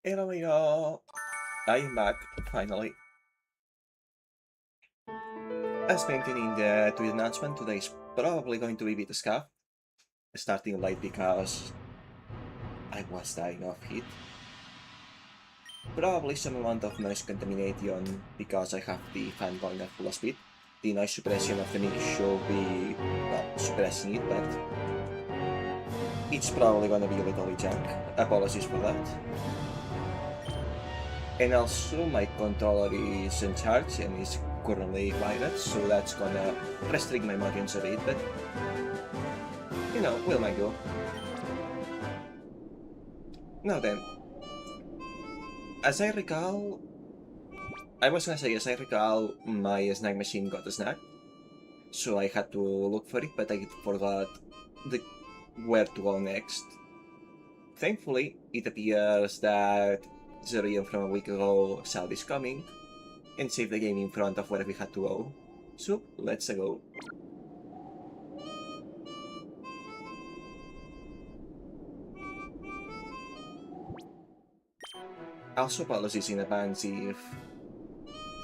Here we go. I'm back, finally. As mentioned in the tweet announcement, today is probably going to be a bit scuffed. Starting late because I was dying of heat. Probably some amount of noise contamination because I have the fan going at full speed. The noise suppression of the mix should be, well, suppressing it, but it's probably gonna be a little bit junk. Apologies for that. And also my controller is in charge and is currently wired, so that's gonna restrict my motions a bit, but you know, we'll make do. Now then, as I recall, as I recall, my Snag machine got snagged, so I had to look for it, but I forgot where to go next. Thankfully, it appears that Zerion from a week ago saw this coming and saved the game in front of where we had to go. So, let's go. Also, apologies in advance if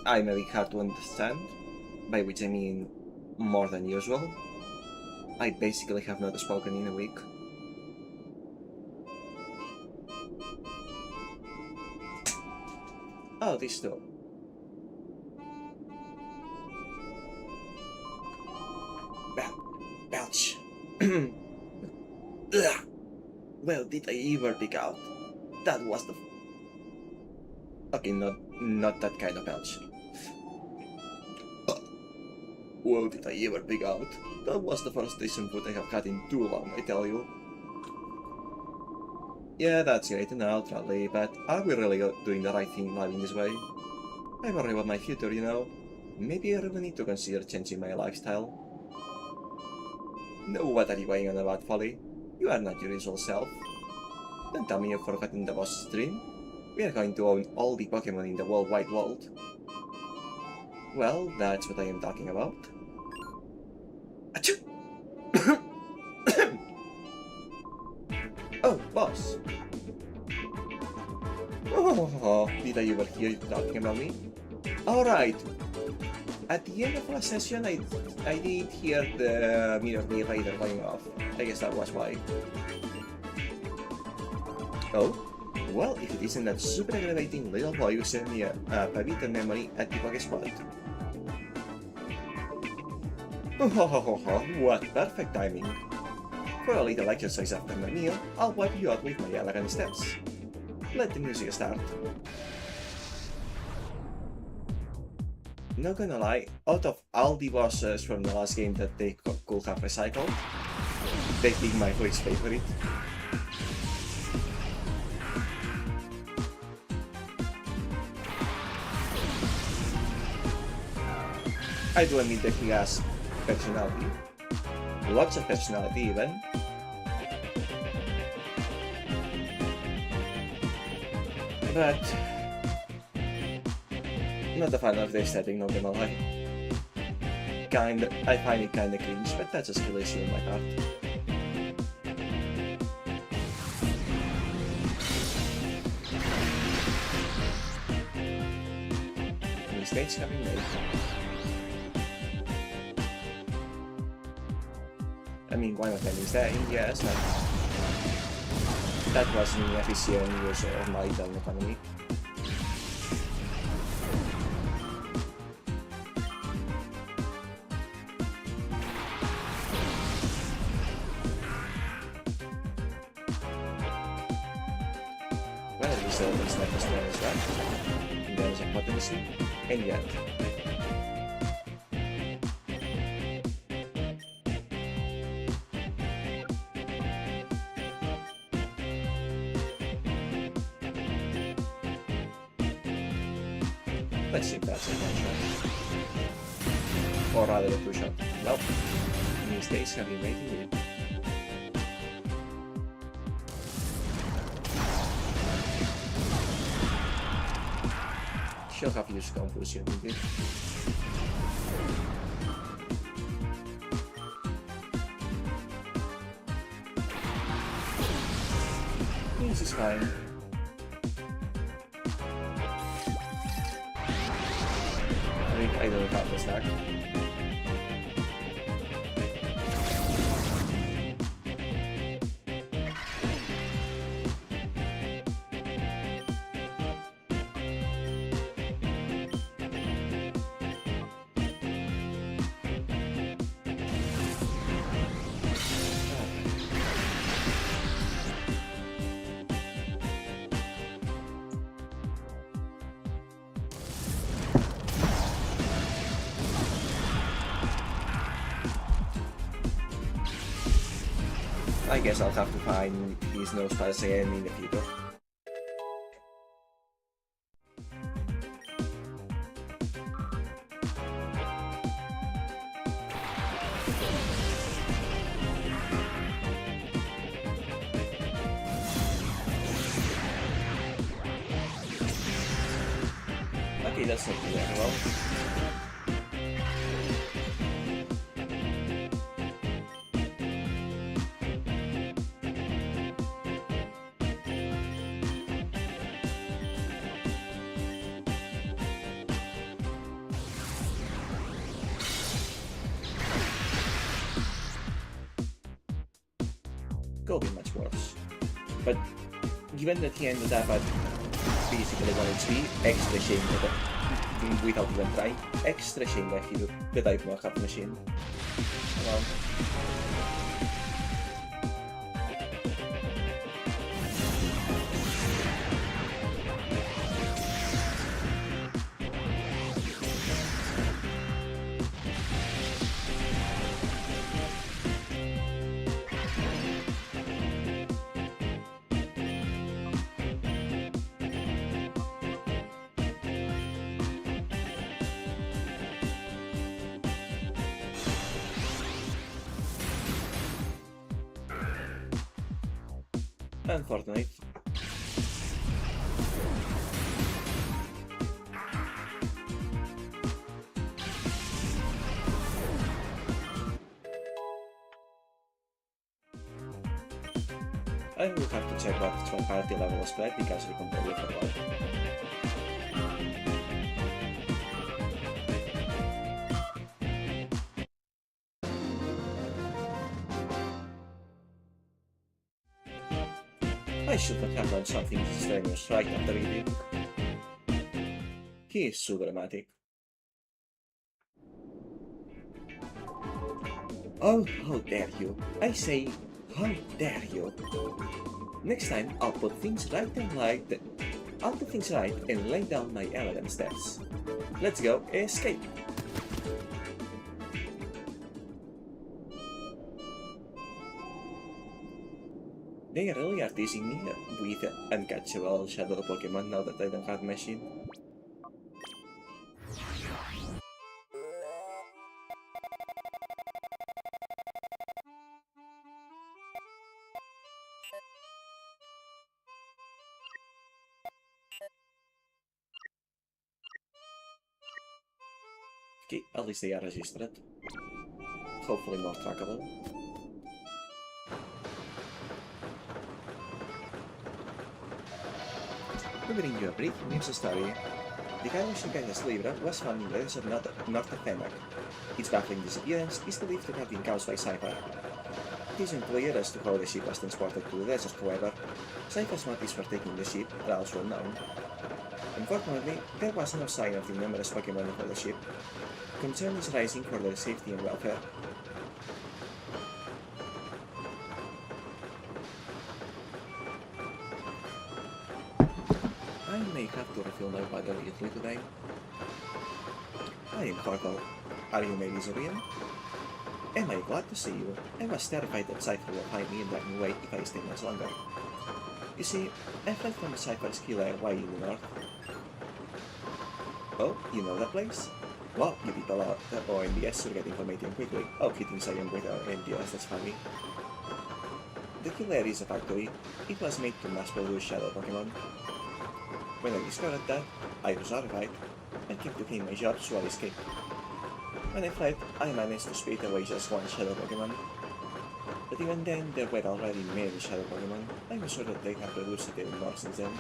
I'm a bit hard to understand, by which I mean more than usual. I basically have not spoken in a week. Oh, this door. Belch. Well, did I ever pick out? That was the... Okay, not that kind of belch. Well, did I ever pick out? That was the first decent food I have had in too long, I tell you. Yeah, that's great and all, Trolley, but are we really doing the right thing living this way? I worry about my future, you know. Maybe I really need to consider changing my lifestyle. No, what are you going on about, Folly? You are not your usual self. Don't tell me you've forgotten the boss's dream. We are going to own all the Pokemon in the whole wide world. Well, that's what I am talking about. Achoo! Oh, boss! Oh, did I ever hear you talking about me? Alright. At the end of last session, I did hear the Mirror Me Raider going off. I guess that was why. Oh? Well, if it isn't that super aggravating little boy who sent me a Pavita memory at the Poké Spot. What perfect timing! For a little exercise after my meal, I'll wipe you out with my elegant steps. Let the music start. Not gonna lie, out of all the bosses from the last game that they could have recycled, Being my least favorite. I do admit that he has personality. Lots of personality even. But not a fan of the aesthetic, not gonna lie. I find it kinda cringe, but that's a skill issue in my heart. Mistakes have been made. I mean, why not ending that? Yes, but that was an inefficient use of my down economy. Well, at least the open step is well as right. And there is a potency, and yet. Let's see if that's a one-shot. Or rather a two-shot. Nope. Mistakes have been made indeed. She'll have used confusion indeed. This is fine. I don't have the Snag. I guess I'll have to find these nose pads again in the future. Okay, that's not too bad. Well. Could be much worse. But given that he ended up at basically 1 HP, extra shame that without even trying, extra shame that I do not have machine. Well, unfortunate. I will have to check what party level was played because we completely forgot. I should not have done something strenuous right after he did. He is so dramatic. Oh, how dare you! I say, how dare you! Next time, I'll put things right and lay down my elegant steps. Let's go escape! They really are teasing me with uncatchable shadow Pokemon now that I don't have machine. Okay, at least they are registered. Hopefully more trackable. To bring you a brief news story, the Kailash Gaia's Libra was found in the desert north of Snagged. Its baffling disappearance is believed to have been caused by Cypher. It is unclear as to how the ship was transported to the desert, however. Cypher's motives for taking the ship are also unknown. Unfortunately, there was no sign of the numerous Pokemon on the ship. Concern is rising for their safety and welfare. I may have to refill my water immediately today. I am Horkle. Are you maybe Zurian? Am I glad to see you? I was terrified that Cypher will find me and drive me away if I stay much longer. You see, I fled from Cypher's killer way in the north. Oh, you know that place? Well, you people at OMBS will get information quickly. Oh, hitting Zion with MDS, that's funny. The killer is a factory. It was made to mass produce shadow Pokemon. When I discovered that, I was horrified. I kept to clean my job, so I escaped. When I fled, I managed to spit away just one shadow Pokemon. But even then, there were already many shadow Pokemon. I'm sure that they have produced it even more since then.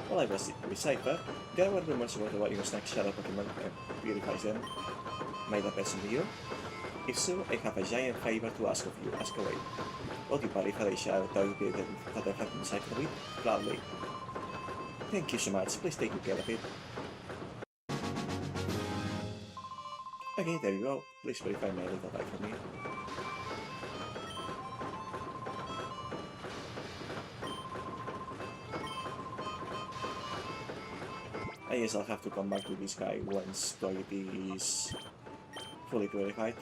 While I was with Cypher, there were rumors about the way you snag shadow Pokemon and purifies them. Might that person be you? If so, I have a giant favor to ask of you. Ask away. Will you pay for the shadow that I have been Cypher with? Gladly. Thank you so much. Please take good care of it. Okay, there you go. Please verify my little bag for me. I guess I'll have to come back to this guy once Togepi is fully purified.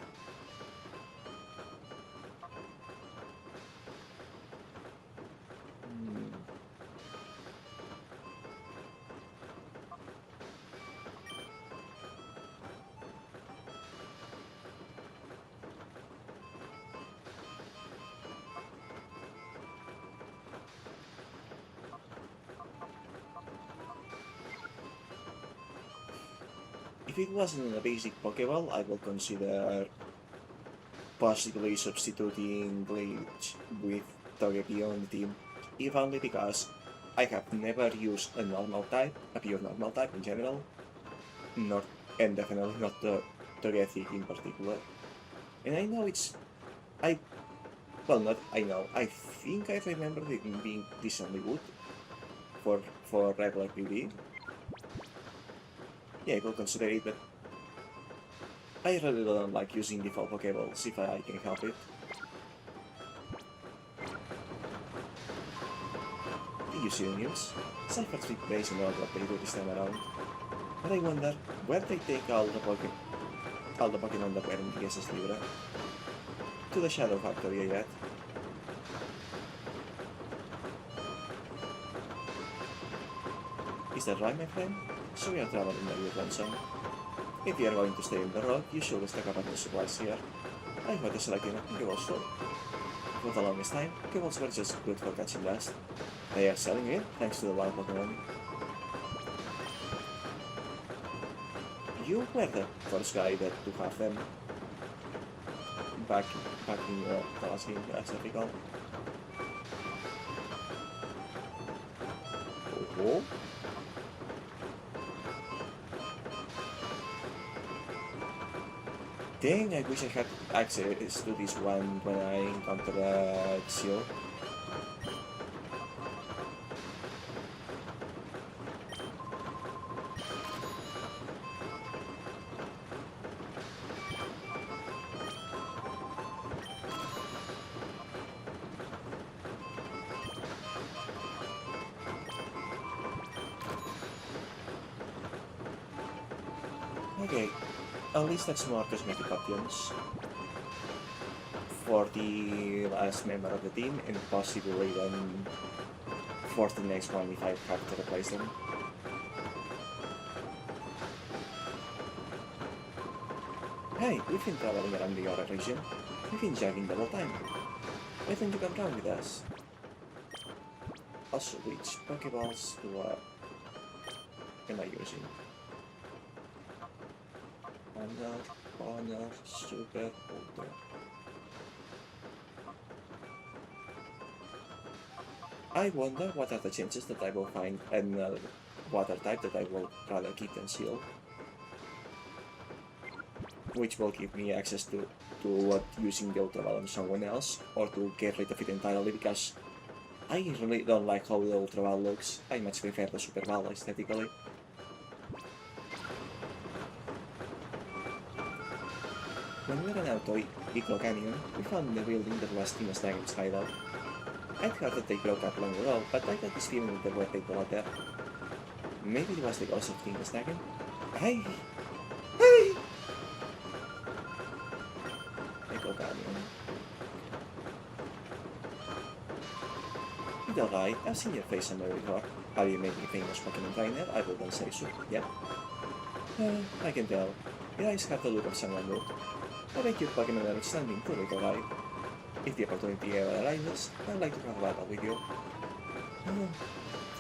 If it wasn't a basic Pokeball, I would consider possibly substituting Glitch with Togepi on the team, if only because I have never used a normal type, a pure normal type in general, and definitely not the Togepi in particular. And I know I think I remember it being decently good for regular PvE. Yeah, I will consider it, but I really don't like using default Pokeballs if I can help it. Did you see the news? Cypher's big base and all what they do this time around. But I wonder where they take all the Pokemon that were in the SS Libra. To the Shadow Factory, I bet. Is that right, my friend? So we are traveling by with lonesome. If you are going to stay on the road, you should stack up on the supplies here. I heard there's like a Pokeballs store. For the longest time, Pokeballs were just good for catching dust. They are selling it thanks to the wild Pokemon. You were the first guy to have them back in the last game, as I recall. Oh. Dang, I wish I had access to this one when I encountered a Xio. Okay, at least that's more cosmetic options. for the last member of the team, and possibly then for the next one if I have to replace them. Hey, we've been traveling around the Aura region. We've been jogging the whole time. Why don't you come down with us? Also, which Pokeballs am I using? Honor, Super, Ultra. I wonder what are the chances that I will find another water type that I will rather keep than Seal. Which will give me access to using the Ultra Ball on someone else, or to get rid of it entirely, because I really don't like how the Ultra Ball looks. I much prefer the Super Ball aesthetically. When we ran out to Eagle Canyon, we found the building that was Team Snagged's hideout. I'd heard that they broke up long ago, but I got this feeling that there were people out there. Maybe it was the ghost of Team Snagged? Hey! Hey! Eagle Canyon. It's alright, I've seen your face somewhere before. Are you maybe a famous Pokemon trainer? I wouldn't say so, yeah. I can tell. Your eyes have the look of someone new. I think your Pokemon are outstanding too, little guy. If the opportunity ever arises, I'd like to have a battle with you.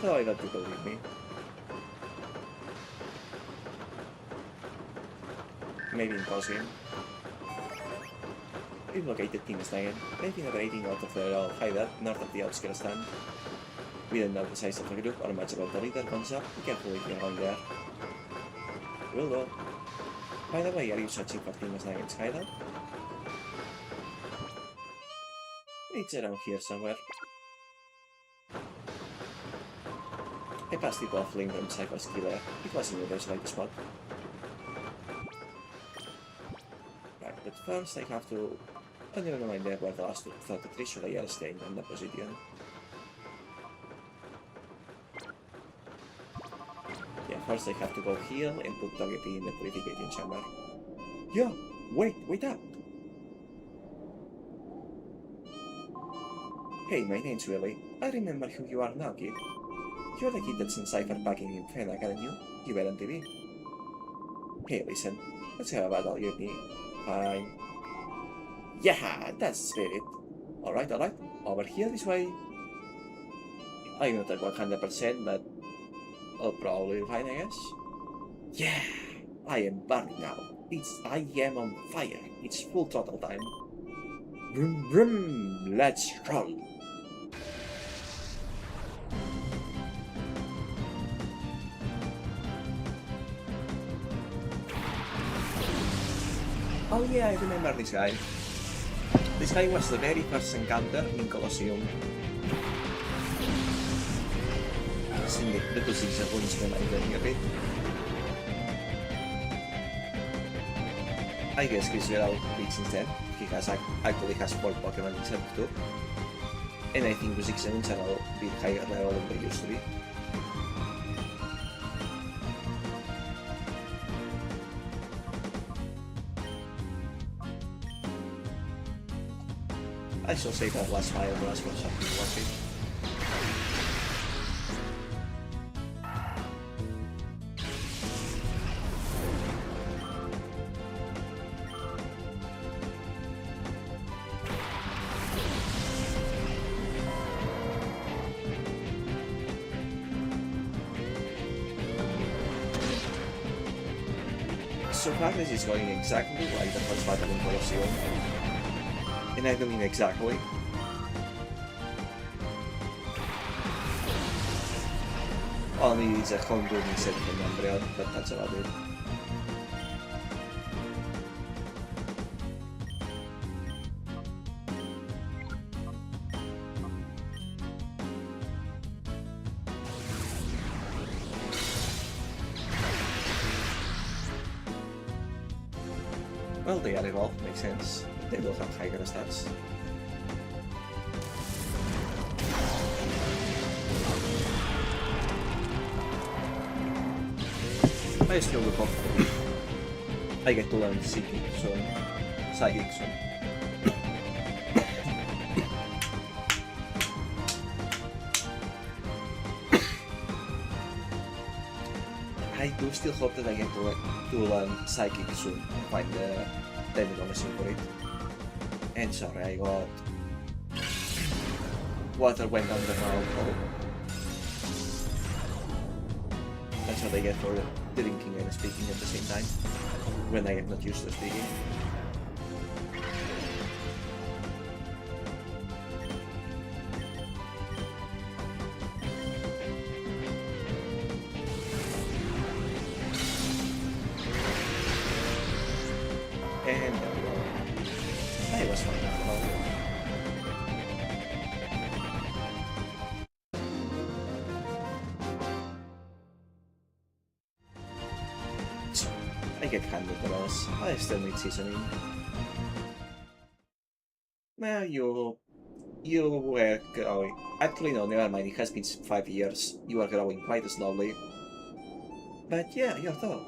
So I got to believe me. Maybe in post-game. We've located Team Snagged. They've been operating out of their old hideout north of the outskirts stand. We don't know the size of the group or much about the leader concept. Be careful if you're around there. Will do. By the way, are you searching for Team Snagged's hideout? It's around here somewhere. I passed it off link from Cypher's killer. It wasn't a very slight spot. Right, but first I have to... Oh, never mind, there were the last 33, so they are staying on the position. Yeah, first I have to go heal and put Togepi in the purificating chamber. Yeah, wait up! Hey, my name's Willy. I remember who you are now, kid. You're the kid that's in Cypher packing in Fennec, aren't you? You were on TV. Hey, listen. Let's have a battle, you and me. Fine. Yeah, that's the spirit. Alright. Over here this way. I'm not at 100%, but I'll probably be fine, I guess. Yeah, I am burning now. I am on fire. It's full throttle time. Vroom vroom, let's roll. Oh yeah, I remember this guy. This guy was the very first encounter in Colosseum. The position points when I'm getting a bit. I guess he's without Bleach instead. He actually has 4 Pokemon instead of 2. And I think Music 7s are a bit higher level than they used to be. I shall say that last fire was for something watching. So far this is going exactly like the first battle in Colosseum. And I mean exactly. Only it's a homegrown instead of an Umbreon, but that's about it. Well, they are evolved, makes sense. They will have higher stats. I still look up. I get to learn Psychic soon. I do still hope that I get to learn Psychic soon, find the technical machine for it. And sorry, I got... water went down the mouth hole. That's what I get for drinking and speaking at the same time, when I am not used to speaking. And there we go. That was fun after all. I get handed the loss. I still need seasoning. Well, you were growing. Actually, no, never mind. It has been 5 years. You are growing quite slowly. But yeah, you're tall.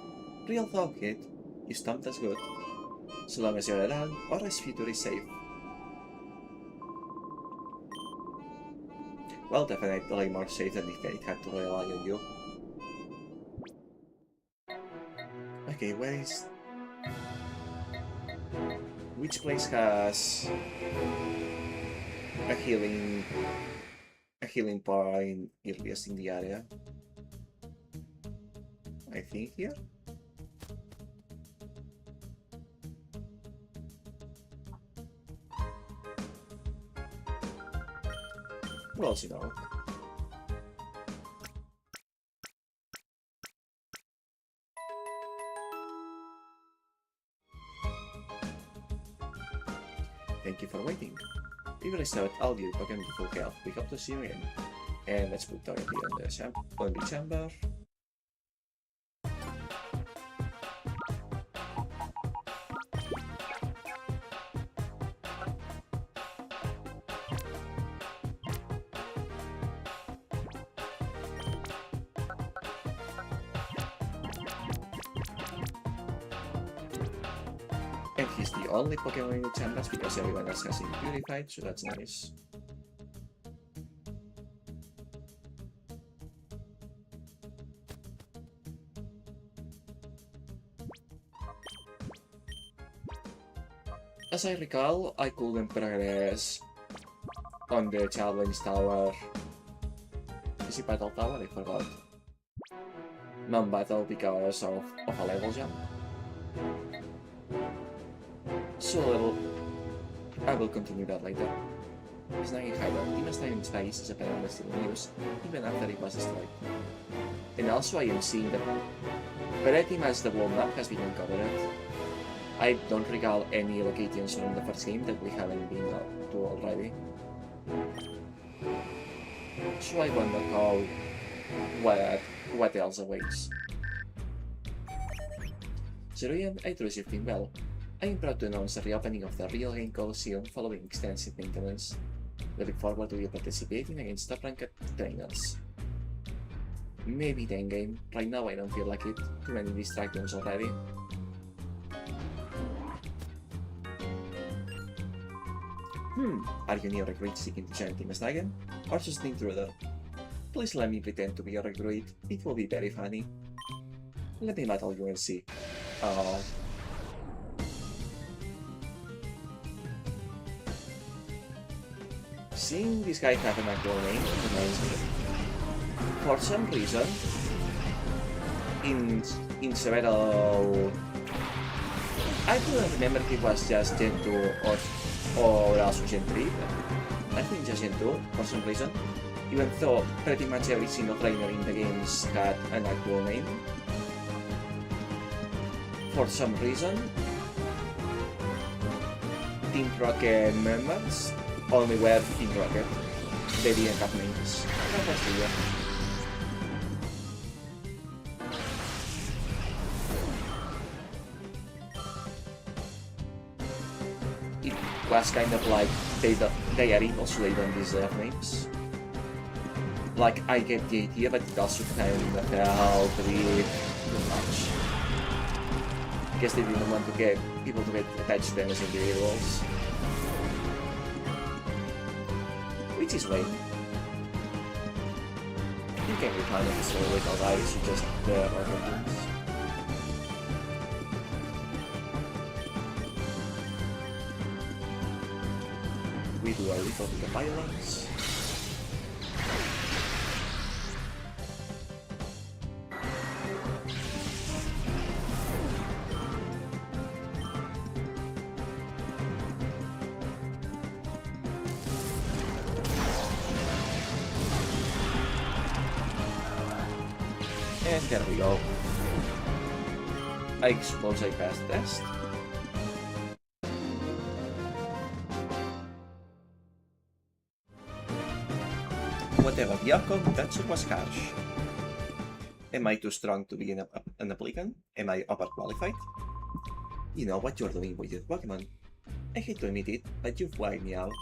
Real tall, kid. You stomped as good. So long as you're around, or as future is safe. Well, definitely more safe than if it had to rely on you. Okay, where is... which place has a healing point earliest in the area? I think here? We'll see now. Thank you for waiting. Even if not, I'll give you Pokemon to full health. We hope to see you again. And let's put directly on the chamber. And he's the only Pokemon in the chambers because everyone else has been purified, so that's nice. As I recall, I couldn't progress on the challenge tower. Is it battle tower? I forgot. Non-battle because of a level jump. So I will continue that later. Snagged Hideout. Demon's time in space is apparently still in use, even after it was destroyed. And also I am seeing that pretty much the world map has been uncovered. I don't recall any locations from the first game that we haven't been to already. So I wonder what else awaits. Zeroian, I trust you've been well. I am proud to announce the reopening of the Real Game Coliseum following extensive maintenance. We look forward to you participating against top-ranked trainers. Maybe the endgame. Right now I don't feel like it. Too many distractions already. Are you new recruit seeking to join Team Snag, or just an intruder? Please let me pretend to be a recruit. It will be very funny. Let me battle you and see. Seeing this guy have an actual name reminds me. For some reason, in several... I couldn't remember if it was just Gen 2 or also Gen 3. I think just Gen 2 for some reason. Even though pretty much every single trainer in the games had an actual name. For some reason, Team Rocket members only were Team Rocket. They didn't have names. That was weird. It was kind of like they are evil, so they don't deserve names. Like, I get the idea, but it also kind of felt a bit too much. I guess they didn't want to get people to get attached to them as individuals. Which is lame. can be kind of slow with all eyes, you just order things. We do a little bit of violence. And there we go. I suppose I passed the test. Whatever the outcome, that sure was harsh. Am I too strong to be an applicant? Am I overqualified? You know what you're doing with your Pokemon. I hate to admit it, but you've wired me out.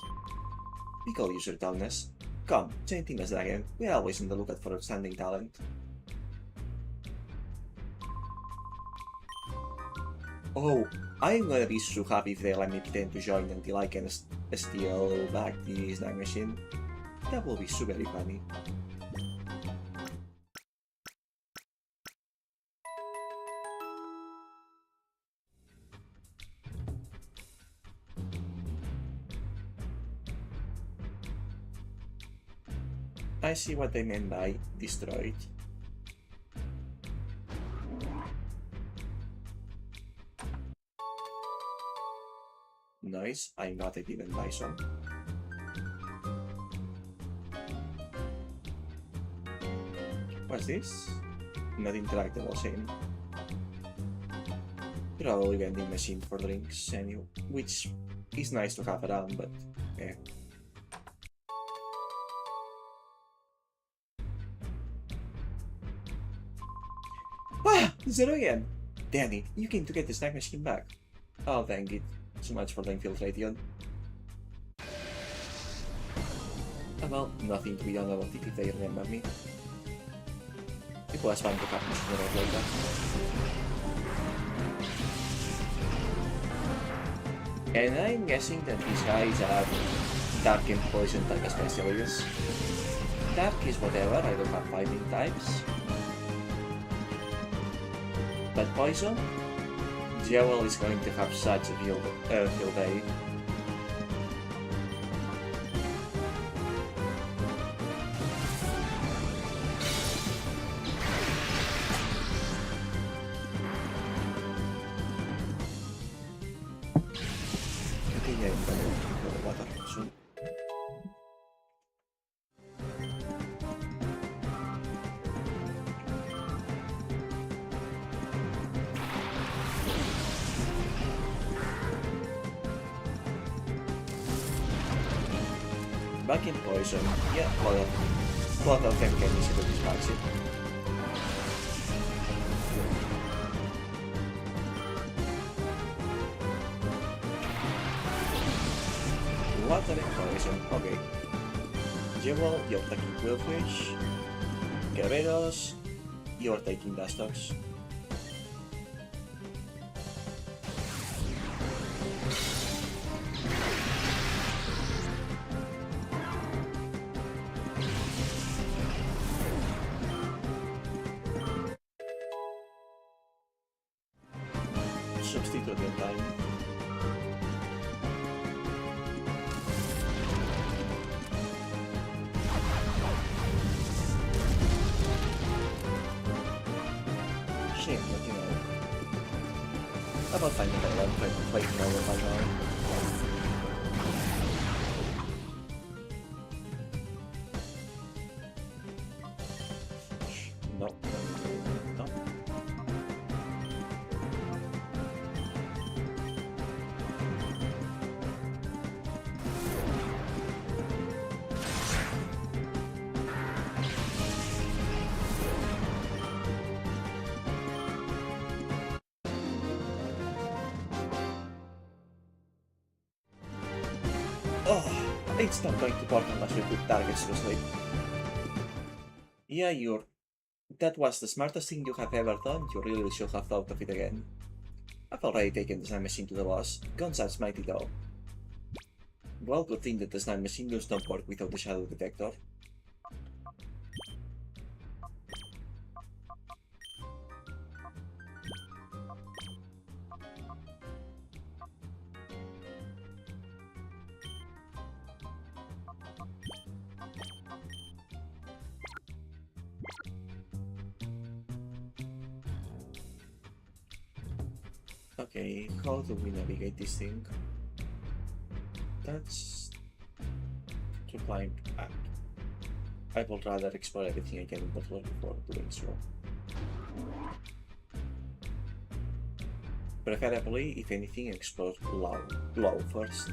We call you Sir Dullness. Come, join Team Snagged. We're always on the lookout for outstanding talent. Oh, I'm gonna be so happy if they let me pretend to join until I can steal back the Snag machine. That will be so very funny. I see what they meant by destroyed. Nice, I got it even by some. What's this? Not interactable same. Probably vending machine for drinks, anyway, which is nice to have around, but eh. Ah! Zero again! Danny, you came to get the snack machine back. I'll thank it. So much for the infiltration. Well, nothing to be done about it if they remember me. It was fun to have machine around like that. And I'm guessing that these guys are dark and poison type specialists. Dark is whatever, I don't have fighting types. But poison? Jewel is going to have such a field day. Okay, I'm gonna go to water soon. Back in poison, yeah, a lot of them can easily dispatch it. Water and poison, okay. Jewel, you're taking Quillfish. Guerreros, you're taking Dustox. Substitute in time. Shame, but you know. How about finding that one fighting over by now? No. No. Oh, it's not going to work unless we put targets to sleep. Yeah, that was the smartest thing you have ever done. You really should have thought of it again. I've already taken the Snag machine to the boss. Gonzal's mighty though. Well, good thing that the Snag machine does not work without the shadow detector. Okay, how do we navigate this thing? That's to climb up. I would rather explore everything again before doing so. Preferably, if anything, explore low first.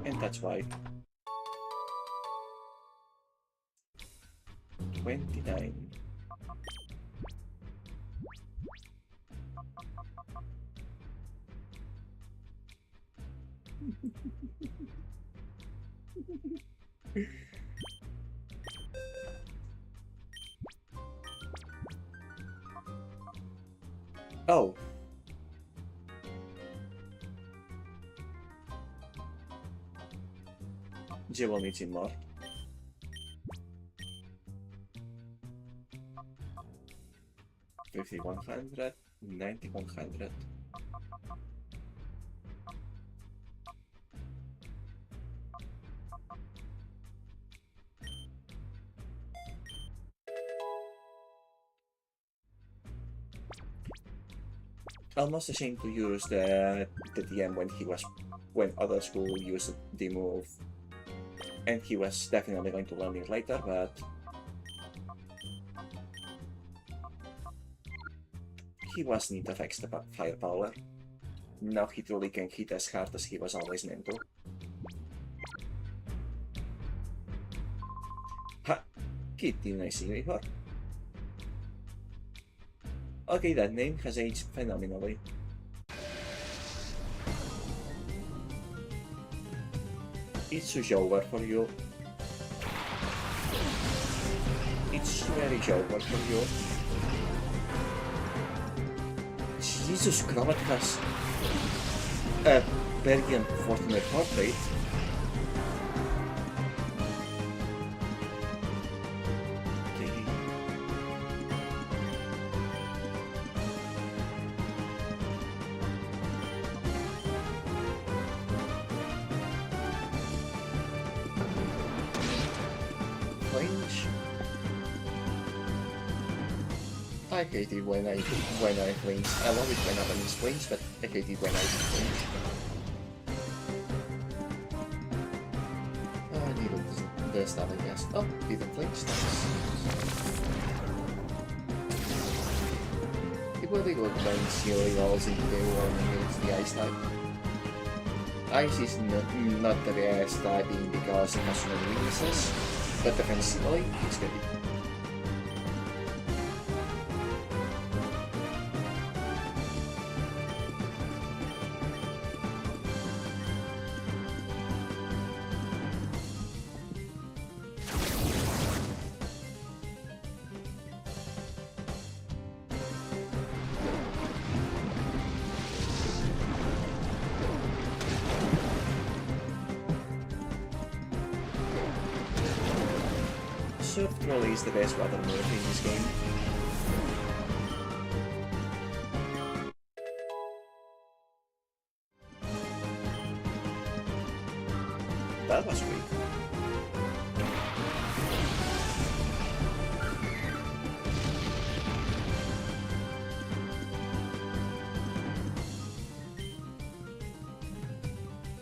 And that's why 29. Oh. Jewel needs him more. $5,100, $9,100. Almost ashamed to use the DM when other school used the move, and he was definitely going to learn it later, but he was need of extra firepower. Now he truly can hit as hard as he was always meant to. Ha! Kid, didn't I see you before? Okay, that name has aged phenomenally. It's over for you. It's very over for you. Jesus Christ, a very unfortunate heart rate. I hate it when I flinch. I love it when enemies flinch, but I hate it when I flinch. Oh, I needed the stuff, I guess. Oh, didn't flinch, nice. It will be good when Silly rolls into the warning against the ice type. Ice is not the best typing because it has so many weaknesses, but defensively, it's good. Surf Trolley is the best water move in this game. That was weak.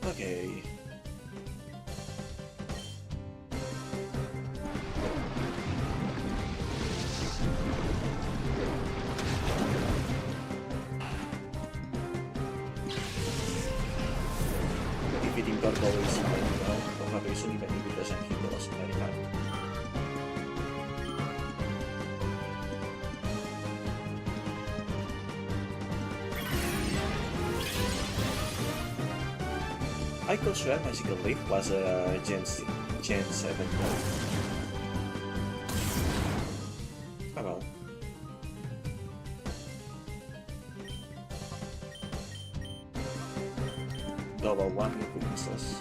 Okay. Defeating Turtle is fine now, for some reason, even if it doesn't hit the loss very hard. I could swear Magical Leap was a Gen 7 mode. Oh well. Double one with weaknesses.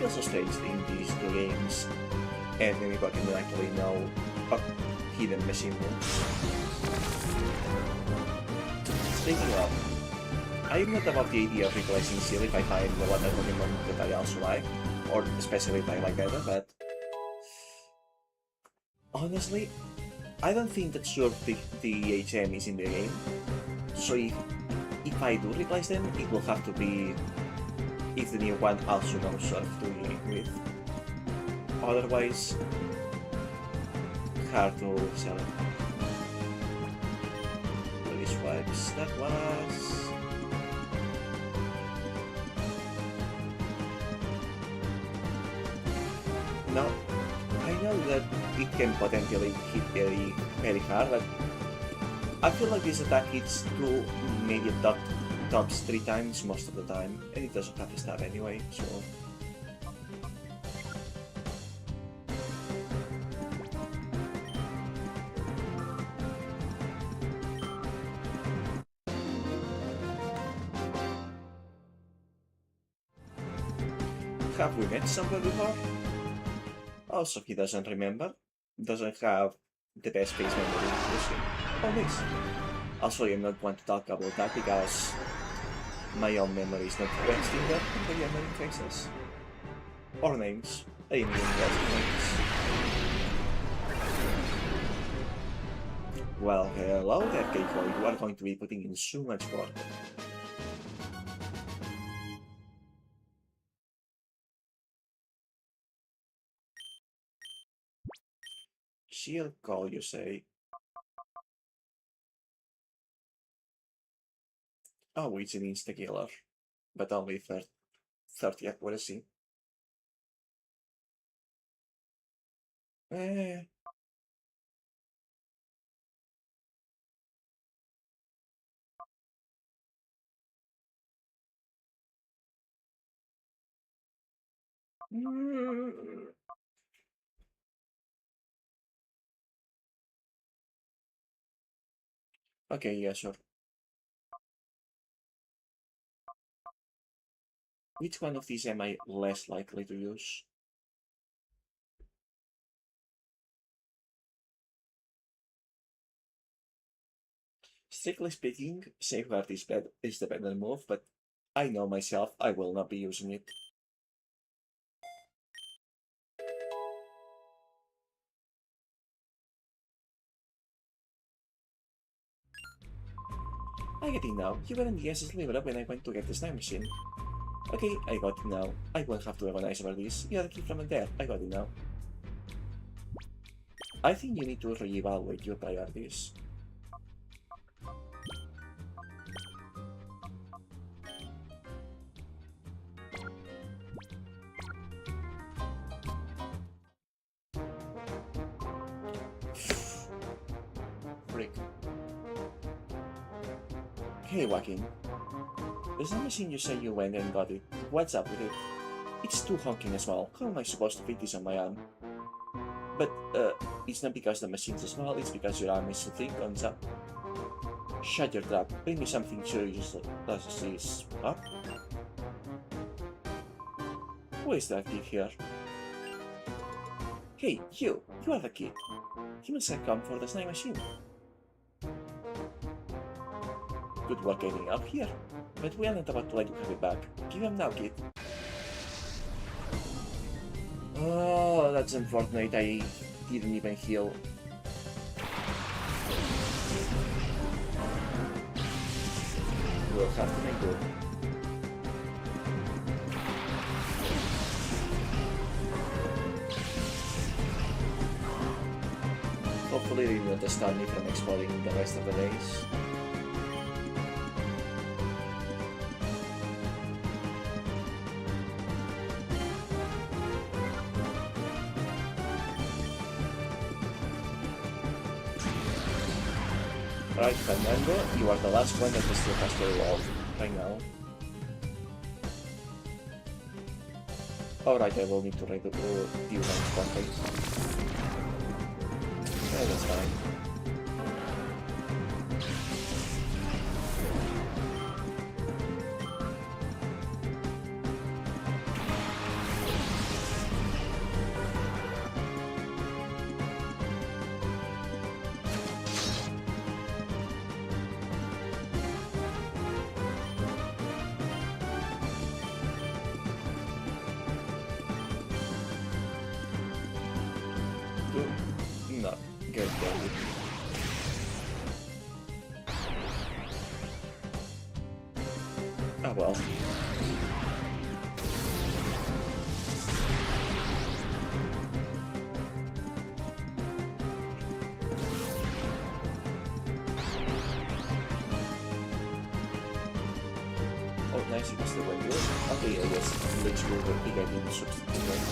feels so strange in these two games, and anybody can actually know a hidden machine moves. Speaking of, I'm not about the idea of replacing Seal if I find a lot of Pokemon that I also like, or especially if I like better, but honestly, I don't think that Surf the HM is in the game, so if I do replace them, it will have to be if the new one also knows Surf to begin with. Otherwise, hard to sell it. Release wipes, that was... Now, I know that it can potentially hit very, very hard, but I feel like this attack hits 2, maybe tops 3 times most of the time, and it doesn't have to stab anyway, so... Have we met somewhere before? Also, he doesn't remember. Doesn't have the best face memory, does he? Oh, nice. Also, I'm not going to talk about that because my own memory is not the best in that remembering faces. Or names. I didn't even watch names. Well, hello there, Keiko. You are going to be putting in so much work. She'll call, you say. Oh, it's an insta-killer. But only 30 accuracy. Eh. Okay, yeah, sure. Which one of these am I less likely to use? Strictly speaking, Safeguard is the better move, but I know myself I will not be using it. I get it now. You weren't the SS level up when I went to get the Snag machine. Okay, I got it now. I won't have to agonize over this. You gotta keep from there. I got it now. I think you need to reevaluate your priorities. Frick. Hey, Joaquin. The Snag machine you say you went and got it. What's up with it? It's too honking as well. How am I supposed to fit this on my arm? But, it's not because the machine's so small, it's because your arm is so thick on top. Shut your trap. Bring me something serious that is up. Who is that kid here? Hey, you are the kid. He must have come for the Snag machine. Good work getting up here, but we aren't about to let you have it back. Give him now, kid. Oh, that's unfortunate. I didn't even heal. We'll have to make do. Hopefully they won't stop me from exploring the rest of the days. Right, Fernando, you are the last one that still has to evolve right now. Alright, I will need to do range conflicts. Yeah, that's fine. Oh well. Oh, nice, it was the window. Okay, I guess literally we're getting the substitute right.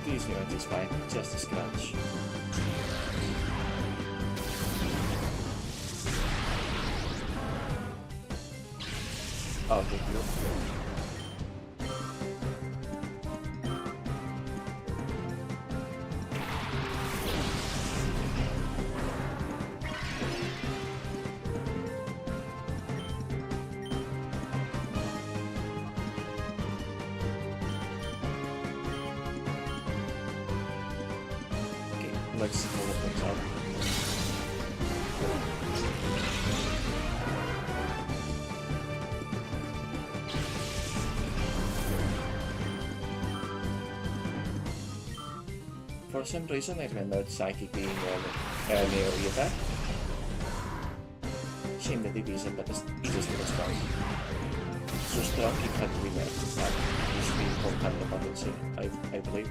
This unit is fine, just a scratch. Oh, thank you. Let's see what comes out. For some reason, I remembered Psychic being an melee attack. Shame that it isn't, but it is still strong. So strong it had to be met, but it's been called out-competency-ing, I believe.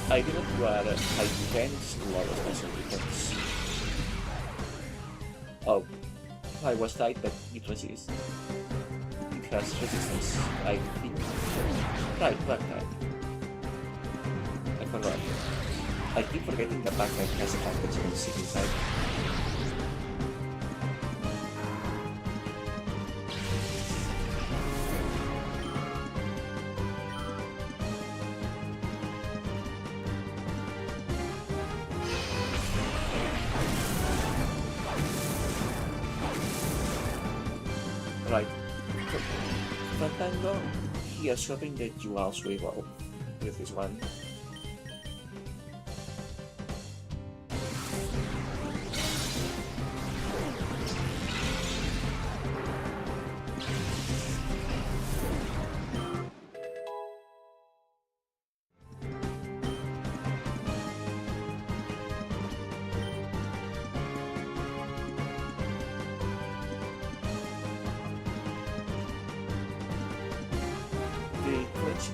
I didn't rather high defense, lower special defense. Oh, I was tight, but it resists. It has resistance, I think. Right, black type. I forgot. I keep forgetting that black type has advantage on the city side. Right. Fantango, here's hoping that you also evolve with this one.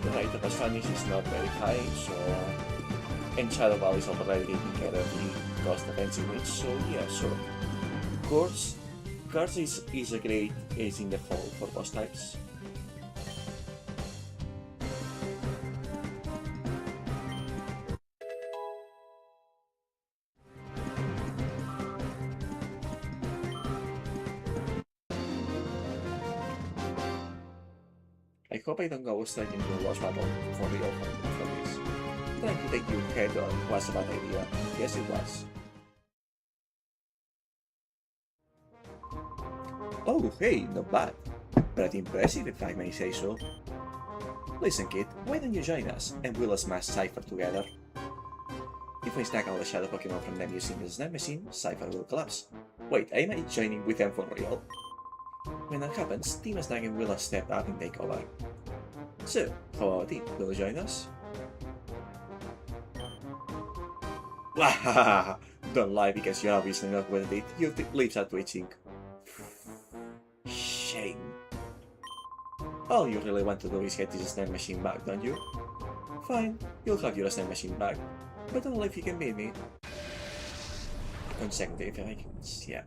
The rate of Spanish is not very high, so and Shadow Ball is already taking care of the cost defensive needs, so yeah, sure. Cards is a great ace in the hole for boss types. I hope I don't go straight into a lost battle for real for this. Trying to take you head on was a bad idea. Yes, it was. Oh, hey, not bad. Pretty impressive if I may say so. Listen, kid, why don't you join us, and we'll smash Cypher together? If we snag all the shadow Pokemon from them using the Snag machine, Cypher will collapse. Wait, am I joining with them for real? When that happens, Team Snagged will step up and take over. So, how about it? Will you join us? Wahahaha! Don't lie because you're obviously not with it. Your lips are twitching. Shame. All you really want to do is get this Snag machine back, don't you? Fine, you'll have your Snag machine back. But only if you can beat me. Consecutive, yeah.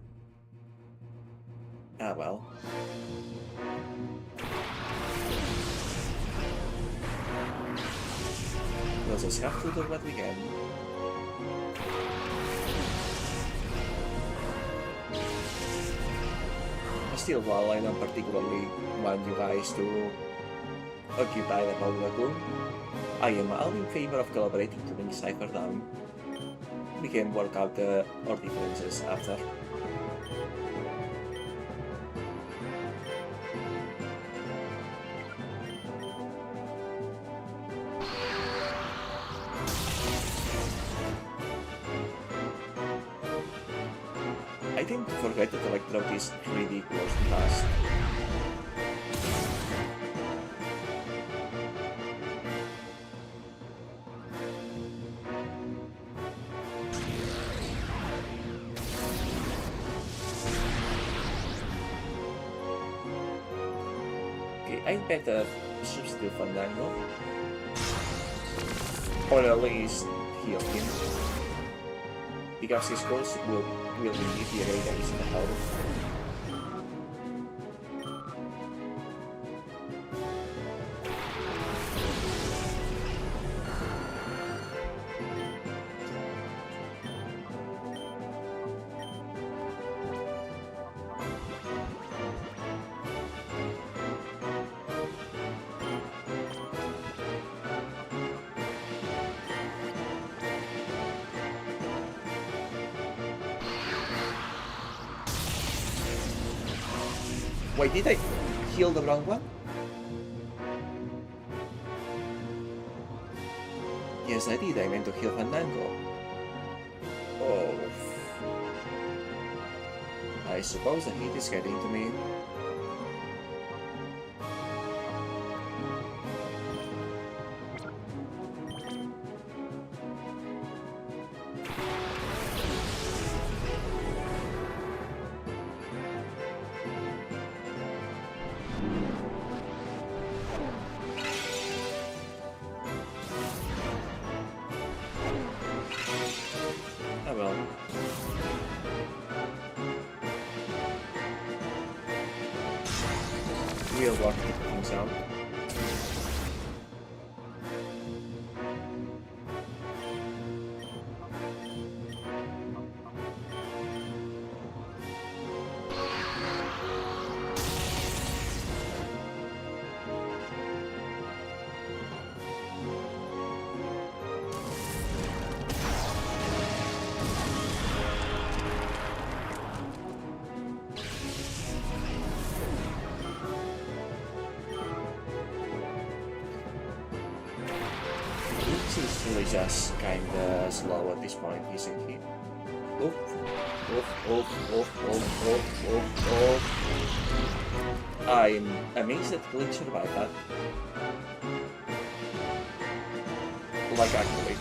Ah well. We'll just have to do what we can. Still, while I don't particularly want you guys to occupy the whole lagoon, I am all in favor of collaborating to bring Cypher down. We can work out our differences after. I tend to forget that Electrode is ridiculously fast. Okay, I'd better substitute Fandango. Or at least heal him. Because his goals will be deteriorated in the health. Wait, did I heal the wrong one? Yes, I did. I meant to heal Fandango. Oh. I suppose the heat is getting to me. We'll work things out. He's really just kinda slow at this point, isn't he? Oof, oof, oof, oof, oof, oof, oof, oof. I'm amazed that Glitch survived that. Like, actually.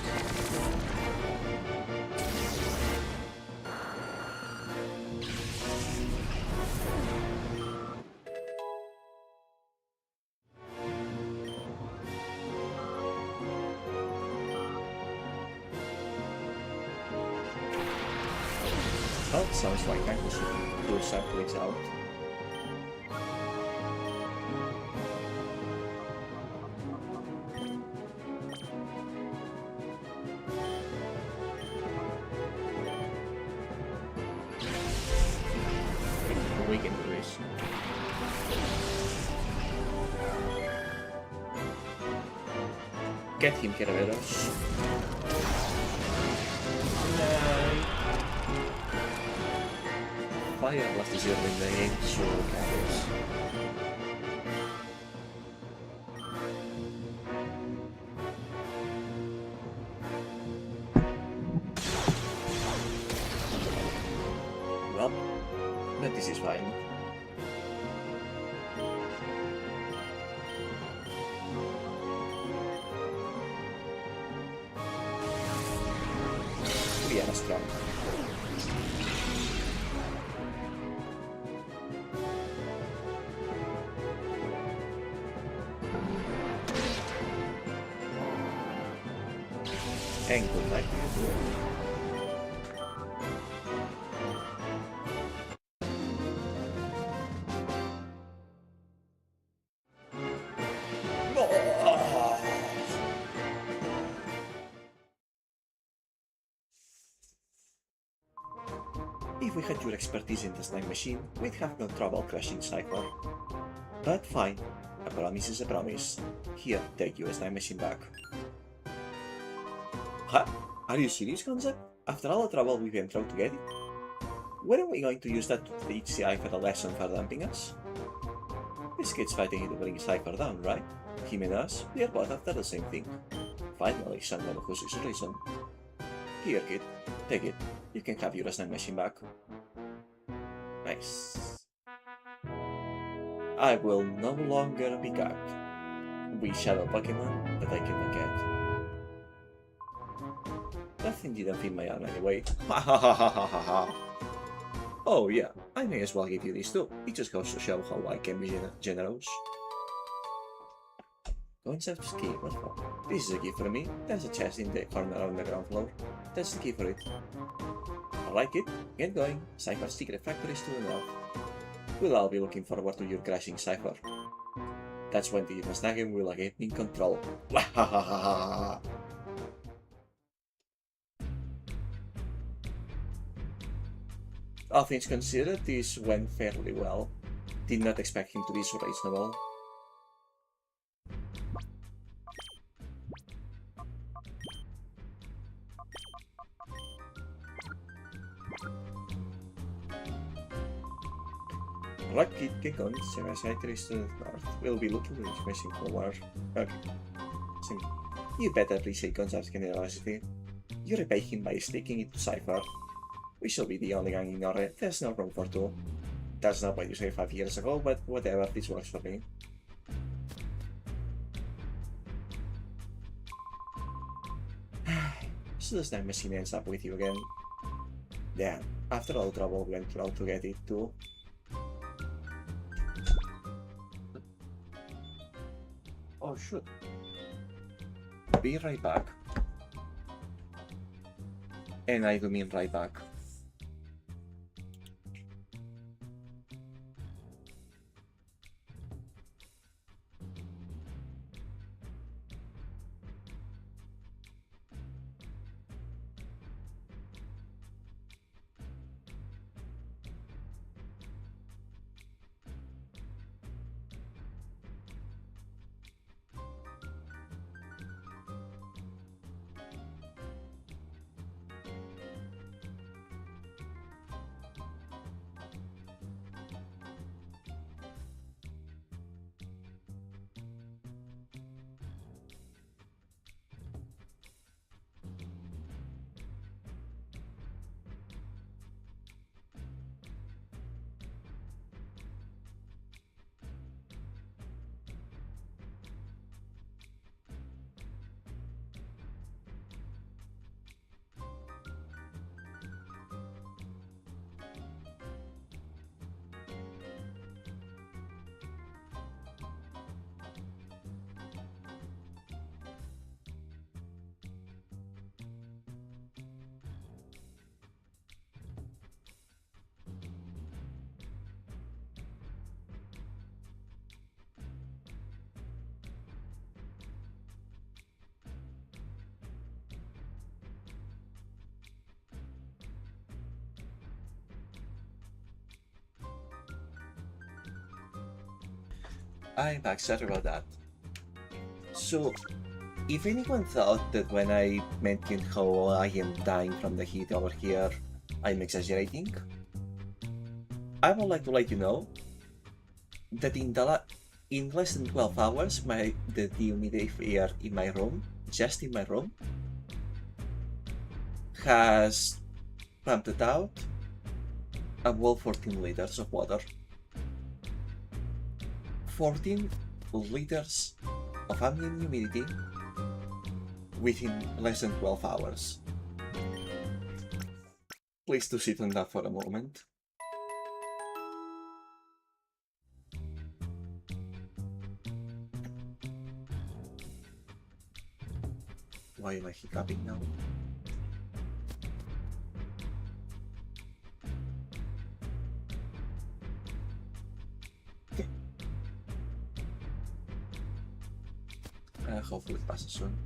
Well, sounds like I should do some glitch out. We can do this. Get him, Caraveros. Fire Blast is early in the game, so Caraveros. Well, but this is fine. We are strong. And good night to you too. If we had your expertise in the Snag machine, we'd have no trouble crushing Cypher. But fine, a promise is a promise. Here, take your Snag machine back. Huh? Are you serious, Concept? After all the trouble we went through to get it? Weren't we going to use that to teach Cypher a lesson for dumping us? This kid's fighting to bring Cypher down, right? Him and us, we are both after the same thing. Finally, someone who sees reason. Here, kid, take it. You can have your Snag machine back. Nice. I will no longer be gagged. We shadow Pokemon that I cannot get. That thing didn't fit my arm anyway. Ha ha ha ha ha ha ha. Oh yeah, I may as well give you this too. It just goes to show how I can be generous. Concept key, what for? This is a key for me. There's a chest in the corner on the ground floor. That's the key for it. Alright kid, get going. Cypher's secret factory is to the north. We'll all be looking forward to your crashing Cypher. That's when the Snag will again in control. Wahahaha! All things considered, this went fairly well. Did not expect him to be so reasonable. Alright kid, get going. Sarah's factory is to the north. We'll be looking for information forward. Okay. So, you better appreciate Gonzal's generosity. You repay him by sticking it to Cypher. We shall be the only gang in Norre. There's no room for two. That's not what you said 5 years ago, but whatever, this works for me. So the Snag machine ends up with you again. Yeah, after all the trouble we went through to get it too. Oh shoot. Be right back. And I do mean right back. I'm back, sorry about that. So, if anyone thought that when I mentioned how I am dying from the heat over here, I'm exaggerating, I would like to let you know that in less than 12 hours, the humidifier in my room, just in my room, has pumped out a whole 14 liters of water. 14 liters of ambient humidity within less than 12 hours. Please do sit on that for a moment. Why am I hiccuping now? Hopefully it passes soon.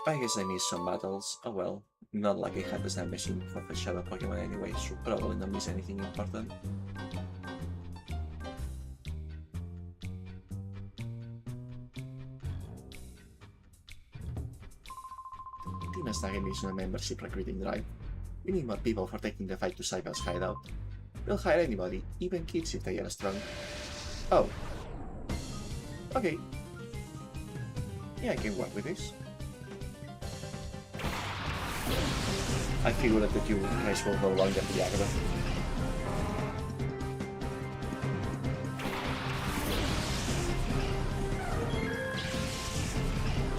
I guess I missed some battles. Oh well. Not like I had the Snag machine for the shadow Pokemon anyway, so probably not miss anything important. Team Snagged is on a membership recruiting drive. We need more people for taking the fight to Cyber's hideout. We'll hire anybody, even kids if they are strong. Oh. Okay. Yeah, I can work with this. I figured that you guys will no longer be aggro.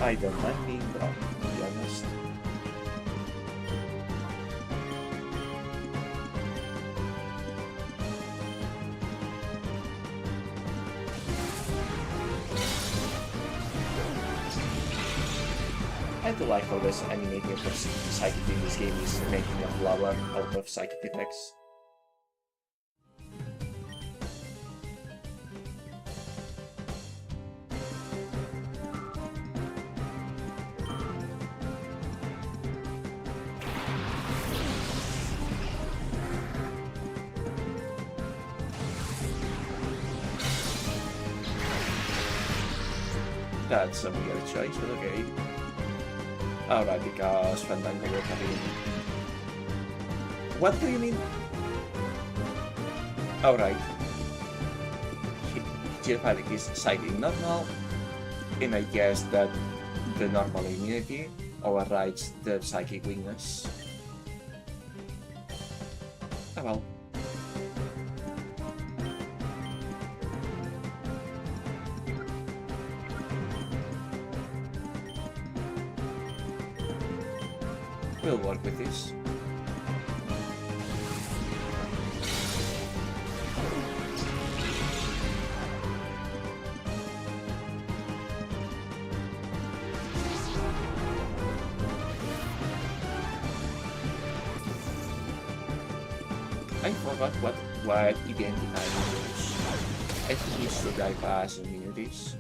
I don't mind being wrong, to be honest. I do like how this animating for psychic in this game is making a flower out of psychic effects. That's a weird choice, but okay. Alright, because Fandango will come in. What do you mean? Alright. Geopathic is psychic normal, and I guess that the normal immunity overrides the psychic weakness. Oh well. We'll work with this. I forgot what identifying is. I think it should bypass immunities.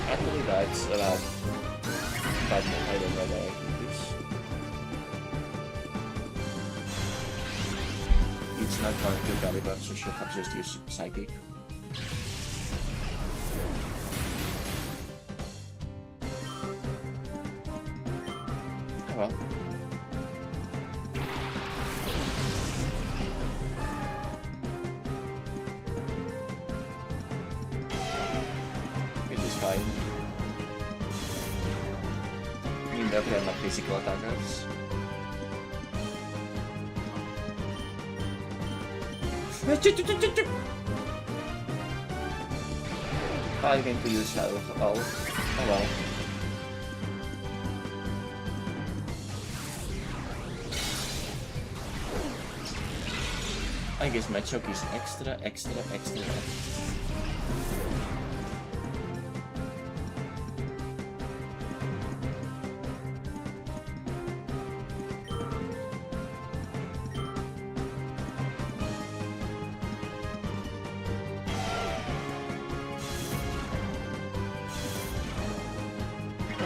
Actually, that's about bad. I don't know why I do this. It's not going to Gallivant, so she'll have just use Psychic. Oh well. It is fine. I mean, they're not physical attackers. I'm going to use Shadow. Oh well. I guess my choke is extra.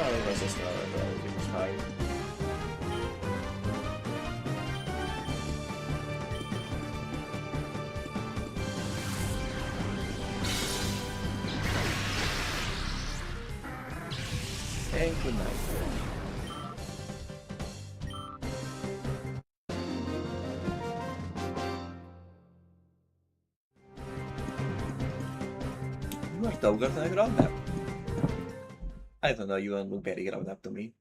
Oh, this is fine. And good night. You are Togger on the ground map. I don't know, you don't look very grown up to me.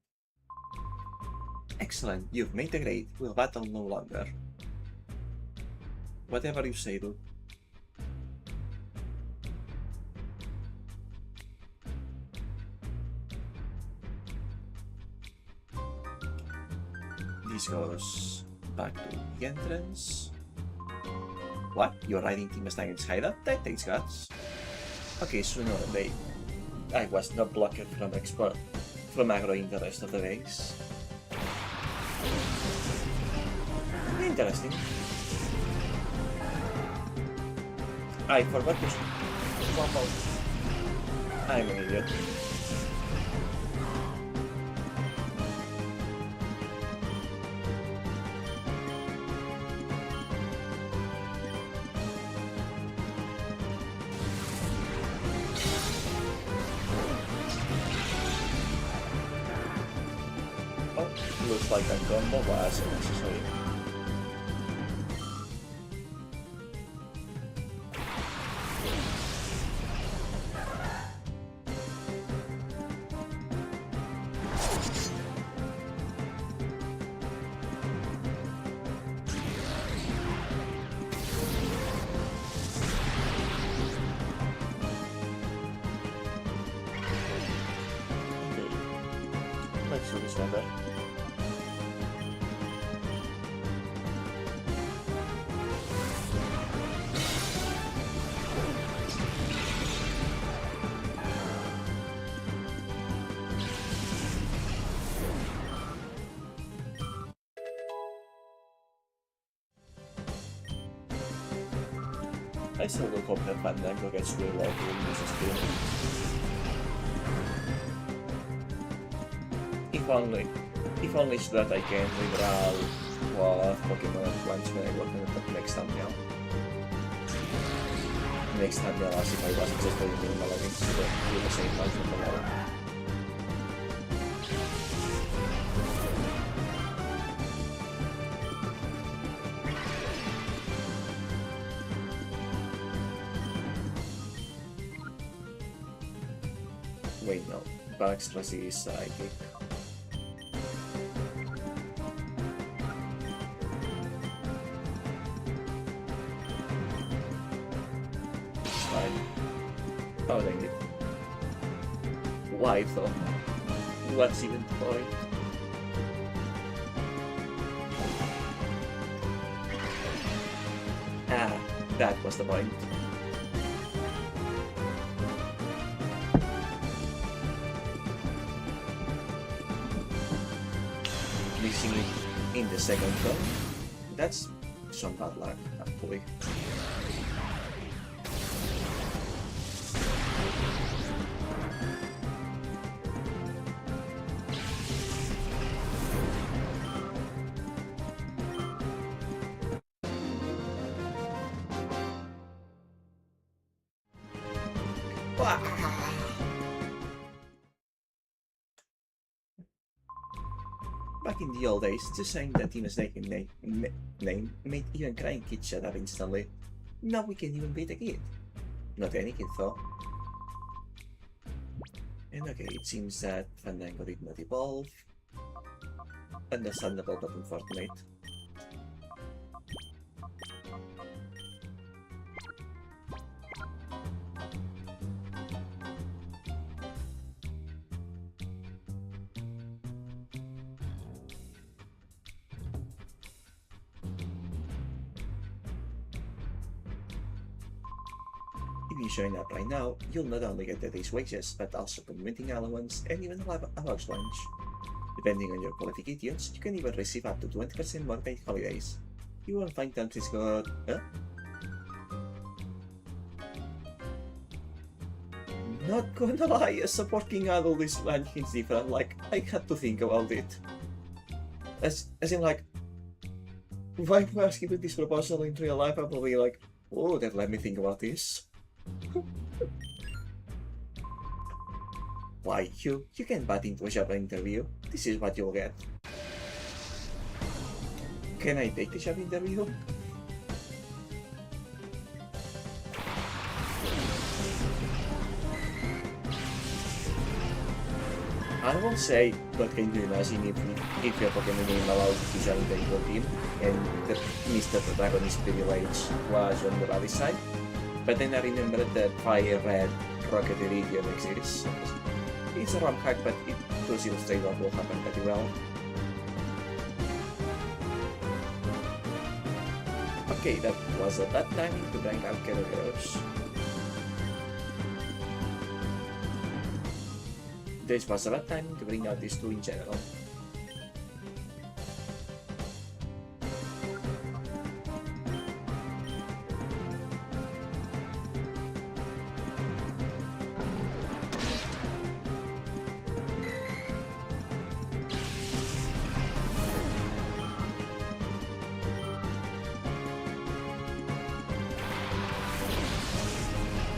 Excellent, you've made the grade. We'll battle no longer. Whatever you say, dude. This goes back to the entrance. What? You're riding Team Snagged's hideout? That takes guts. Okay, sooner or later, I was not blocked from aggroing the rest of the base. Interesting. I forgot to swap out. I'm an idiot. Looks like that combo wasn't necessary. Let's do this better. I still look hope that Fandango gets real well during this stream. If only so that I can redraw what Pokemon at once when I work on the next thumbnail. Next thumbnail as if I wasn't just doing minimal against the same punch with the level. Wait, no. Backslash is psychic. It's fine. Oh, dang it. Why though? What's even the point? Ah, that was the point. Missing it in the second turn. That's some bad luck, actually. Back in the old days, just saying that Team Snake name made even crying kids shut up instantly. Now we can't even beat a kid. Not any kid though. And okay, it seems that Fandango did not evolve. Understandable but unfortunate. If you join up right now, you'll not only get the day's wages, but also commuting allowance and even a box lunch. Depending on your qualifications, you can even receive up to 20% more paid holidays. You won't find times it's got... Not gonna lie, as a working adult this lunch is different, like, I had to think about it. As in like, if I was given this proposal in real life, I'd probably be like, oh, that let me think about this. Why, you can butt into a job interview. This is what you'll get. Can I take the job interview? I will say, but can you imagine if your Pokemon game allowed to join the evil team and the Mr. Protagonist privilege was on the bad side? But then I remembered that Fire Red Rocket Iridium exists. It's a ROM hack, but it does illustrate what will happen pretty well. Okay, that was a bad timing to bring out Kerogeos. This was a bad timing to bring out these two in general.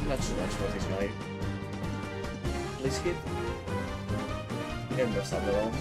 Not so much for this guy. Please hit. Understandable.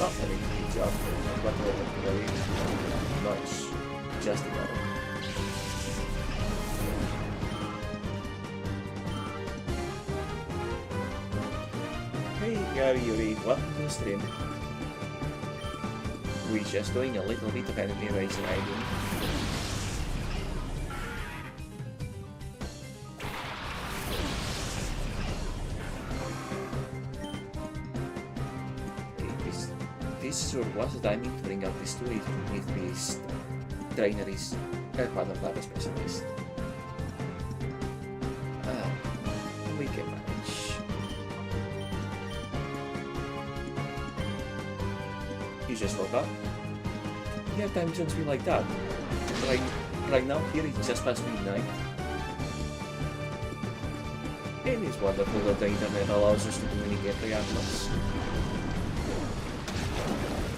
Not very good job. But very nice. Just enough. Hey Gary Yuri, welcome to the stream. We're just doing a little bit of enemy race riding. Sure was the timing to bring out this two if this trainer is a Battle Lab specialist. We can manage. You just woke up? Yeah, time zones be like that. Right now here it's just past midnight. And it's wonderful that the internet allows us to communicate regardless.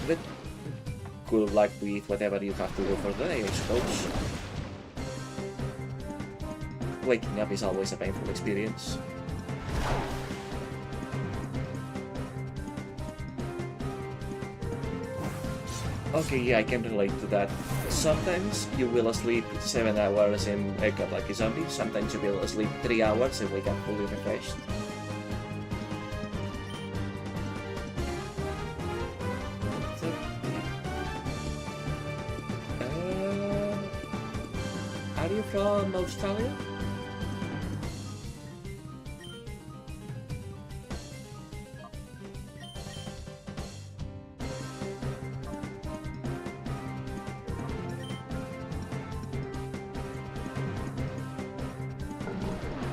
But good luck with whatever you have to do for the day, I suppose. Waking up is always a painful experience. Okay, yeah, I can relate to that. Sometimes you will sleep 7 hours and wake up like a zombie. Sometimes you will sleep 3 hours and wake up fully refreshed. Are you from Australia?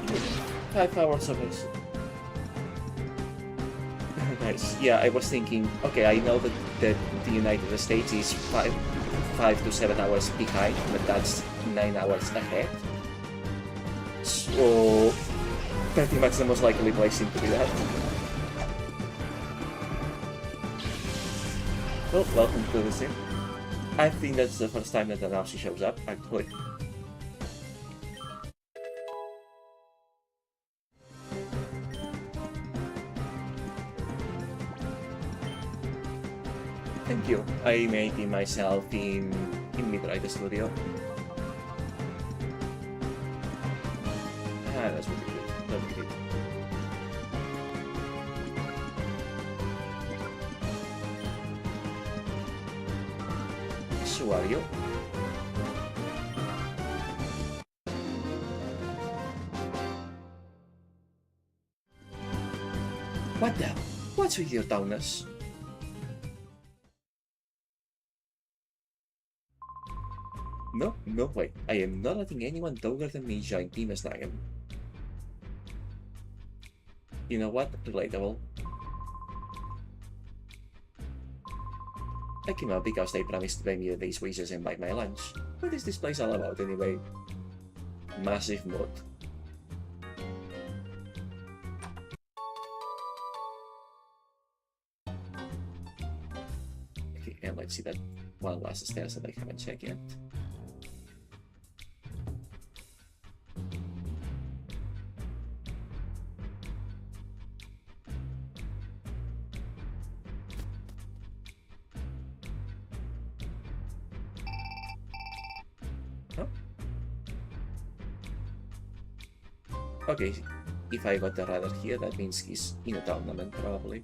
Yeah. 5 hours of it. Nice. Yeah, I was thinking, okay, I know that the United States is 5 to 7 hours behind, but that's 9 hours ahead. So pretty much the most likely place to do that. Well, welcome to the sim. I think that's the first time that the Nazi shows up, actually. Thank you. I made it myself in Midnight Studio. That's really good. That's really good. So are you? What the? What's with your tongueness? No, no way. I am not letting anyone taller than me join Team Snagged. You know what? Relatable. I came out because they promised to pay me the day's wages and buy my lunch. What is this place all about anyway? Massive mood. Okay, and let's see that one last stairs that I haven't checked yet. Oh. Okay, if I got the radar here, that means he's in a tournament, probably.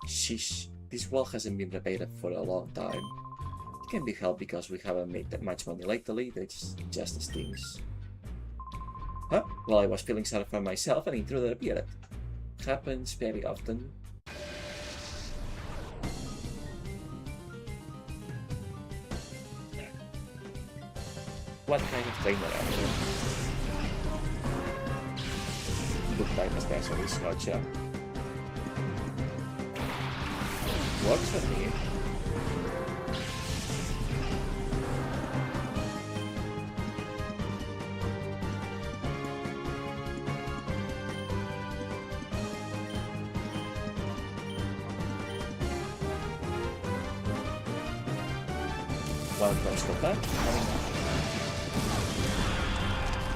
Sheesh, this wall hasn't been repaired for a long time. It can be helped because we haven't made that much money lately, that's just stings. Huh? Well, I was feeling sorry for myself and intruder appeared. Happens very often. What kind of trainer are you? Book time as specialist, gotcha. Works for me. One cross combat coming up.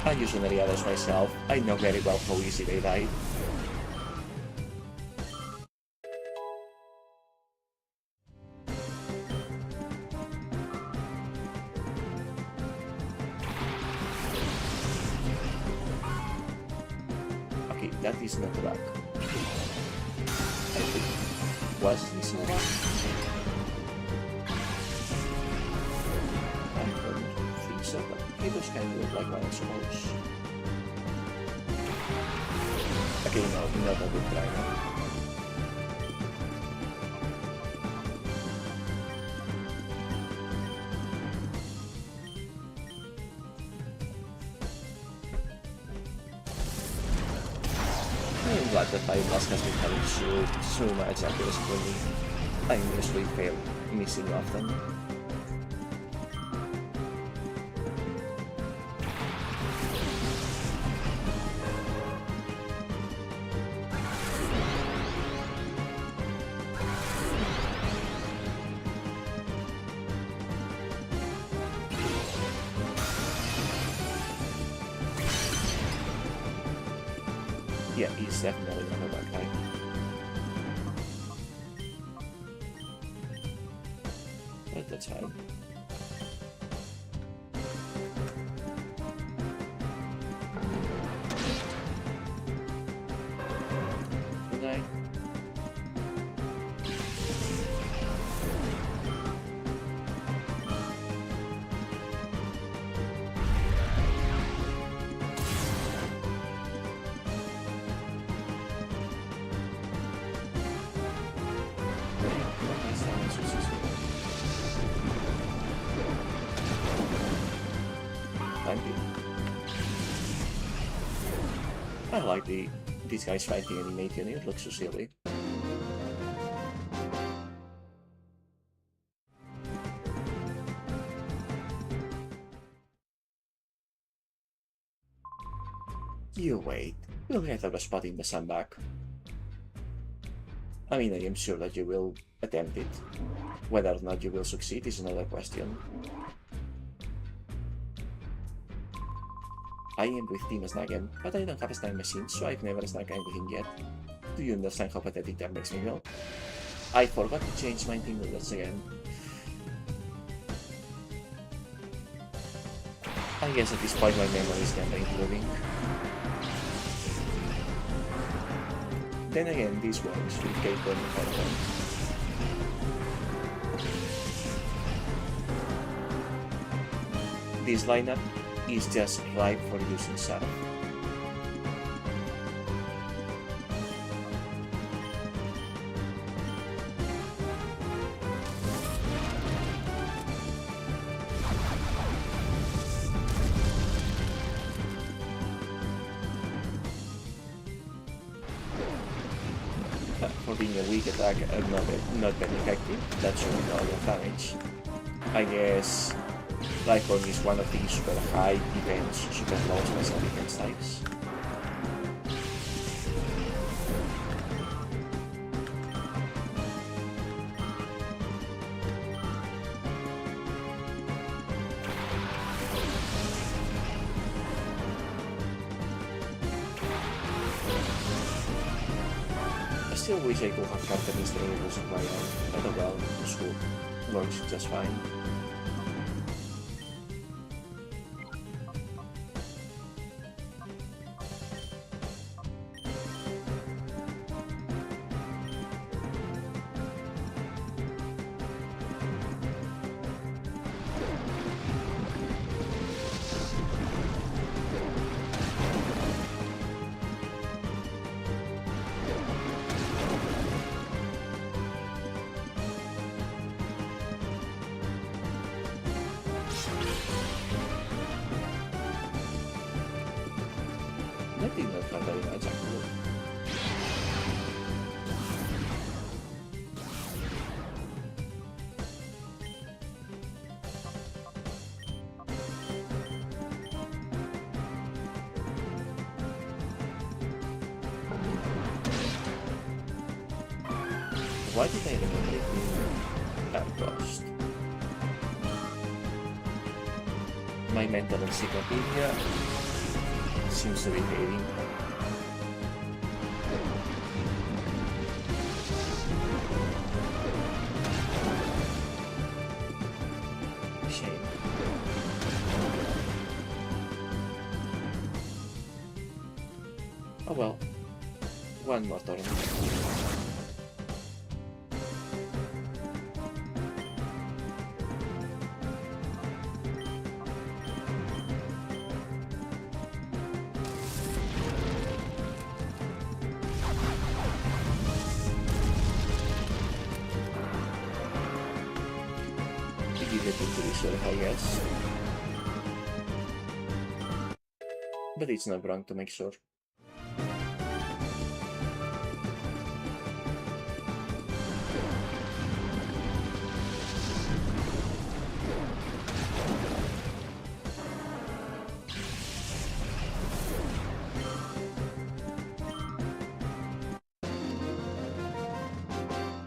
I usually others myself. I know very well how easy they die. Okay, that is not luck. I think. Was this a luck? I don't think so, but it was kind of look like one, I suppose. Okay, no, not a good try now. I'm glad that my mask has been having so much accuracy for me. I usually fail missing often. Yeah, he's definitely not a bad guy. But that's fine. Good night. Thank you. I like these guys fighting animation, it looks so silly. You wait, we'll get our spot in the sandbag. I mean, I am sure that you will attempt it. Whether or not you will succeed is another question. I am with Team Snagged, but I don't have a Snag machine, so I've never snagged anything yet. Do you understand how pathetic that makes me feel? I forgot to change my team rules again. I guess at this point my memory is kinda improving. Then again, this works with K-Burn and Fireball. This lineup is just ripe for using Sarah. For being a weak attack and not very effective, that should be all your damage. I guess Lycorn is one of these super high defense, super low special defense types. still wish I could have captured these variables of my own, but well, school works just fine. That did not have very much actually. Why did I remember it being that cost? My mental encyclopedia seems to be fading. Shame. Oh well. One more tournament. I guess. But it's not wrong to make sure.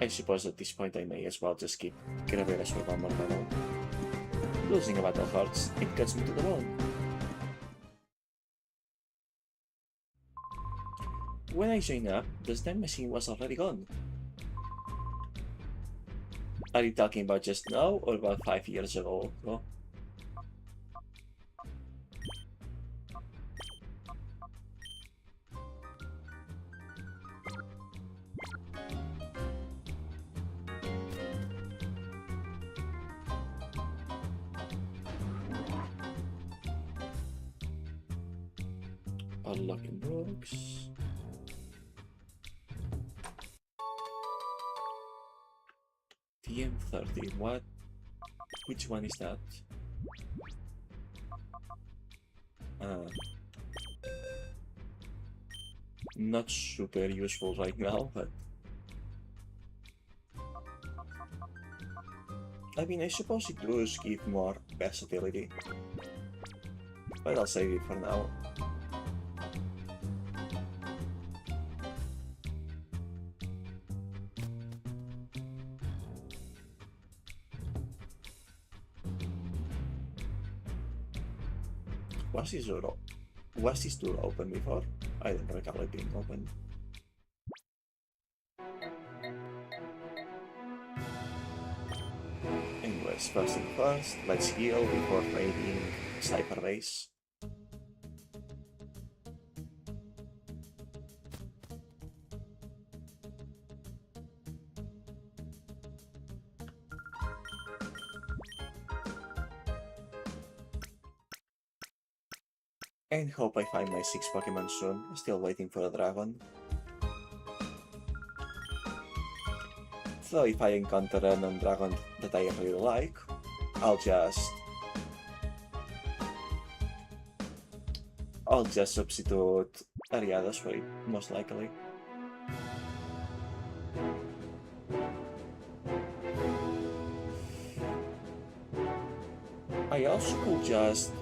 I suppose at this point I may as well just keep Graveras for one more battle. Losing a battle hurts, it cuts me to the bone. When I joined up, the Snag machine was already gone. Are you talking about just now or about 5 years ago? No? Unlocking books. TM30, what? Which one is that? Not super useful right now, but... I mean, I suppose it does give more versatility. But I'll save it for now. Was this door open before? I don't recall it being open. Anyways, first thing first, let's heal before raiding Cypher Base. And hope I find my 6 Pokemon soon. Still waiting for a dragon. So if I encounter a non-dragon that I really like, I'll just substitute Ariados for it, most likely. I also could just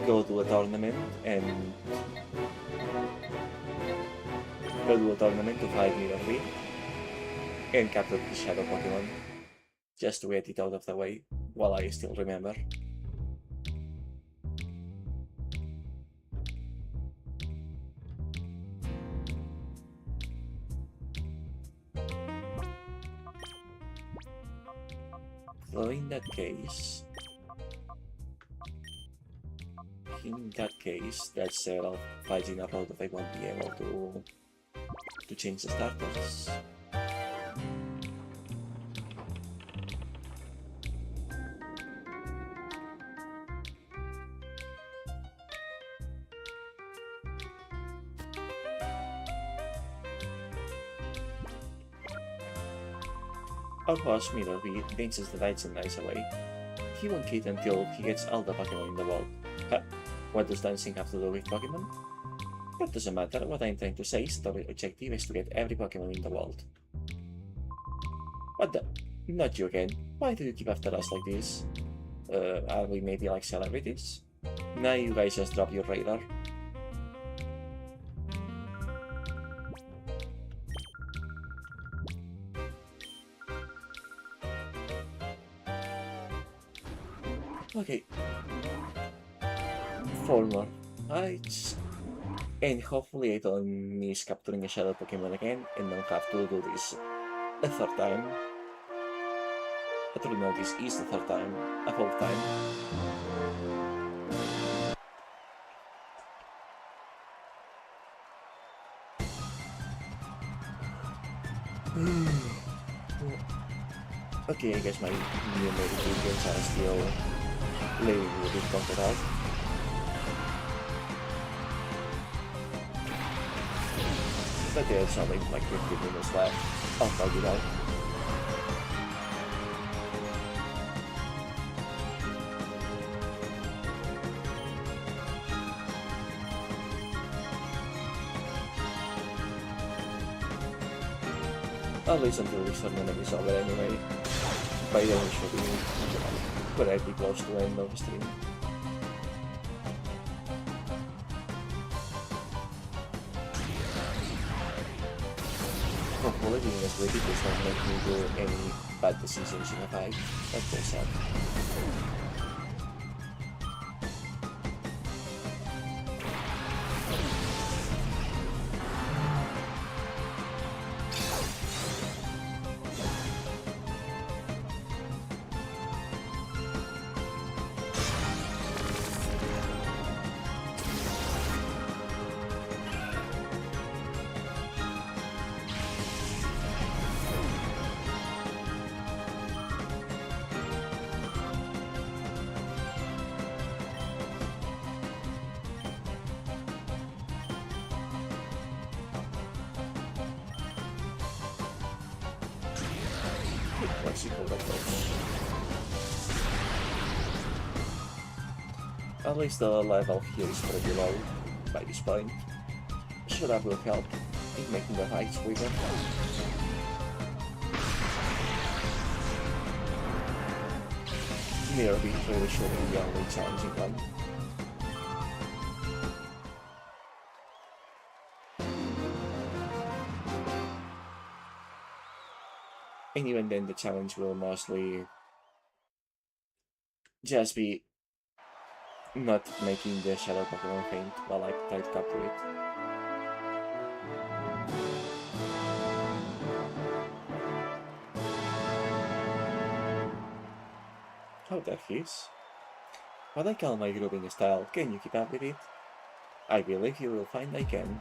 go to a tournament to fight Mirror and capture the Shadow Pokemon, just to get it out of the way while I still remember. Well, in that case, that's several fights in a row that I won't be able to change the starters. Our boss Mirror thinks that that's a nice away. He won't quit until he gets all the Pokemon in the world. Huh? What does dancing have to do with Pokemon? That doesn't matter. What I'm trying to say is the objective is to get every Pokemon in the world. What the? Not you again. Why do you keep after us like this? Are we maybe like celebrities? Nah, you guys just drop your radar. Okay. 4 more fights. And hopefully I don't miss capturing a shadow Pokemon again and don't have to do this a third time. Actually no, this is the third time, a fourth time. Okay, I guess my new medications are still leaving me a bit conquered out. But there's only like 15 minutes left. I'll fight it out. At least until this tournament is over anyway. By then we should be pretty close to the end of the stream. Hopefully being as late does not make me do any bad decisions in a fight. That's so sad. At least the level here is pretty low by this point. So that will help in making the fights quicker. Mirror beat really should be the only challenging one. And even then the challenge will mostly just be not making the shadow Pokemon faint while I try to capture it. Oh, there he is. What I call my grouping style, can you keep up with it? I believe you will find I can.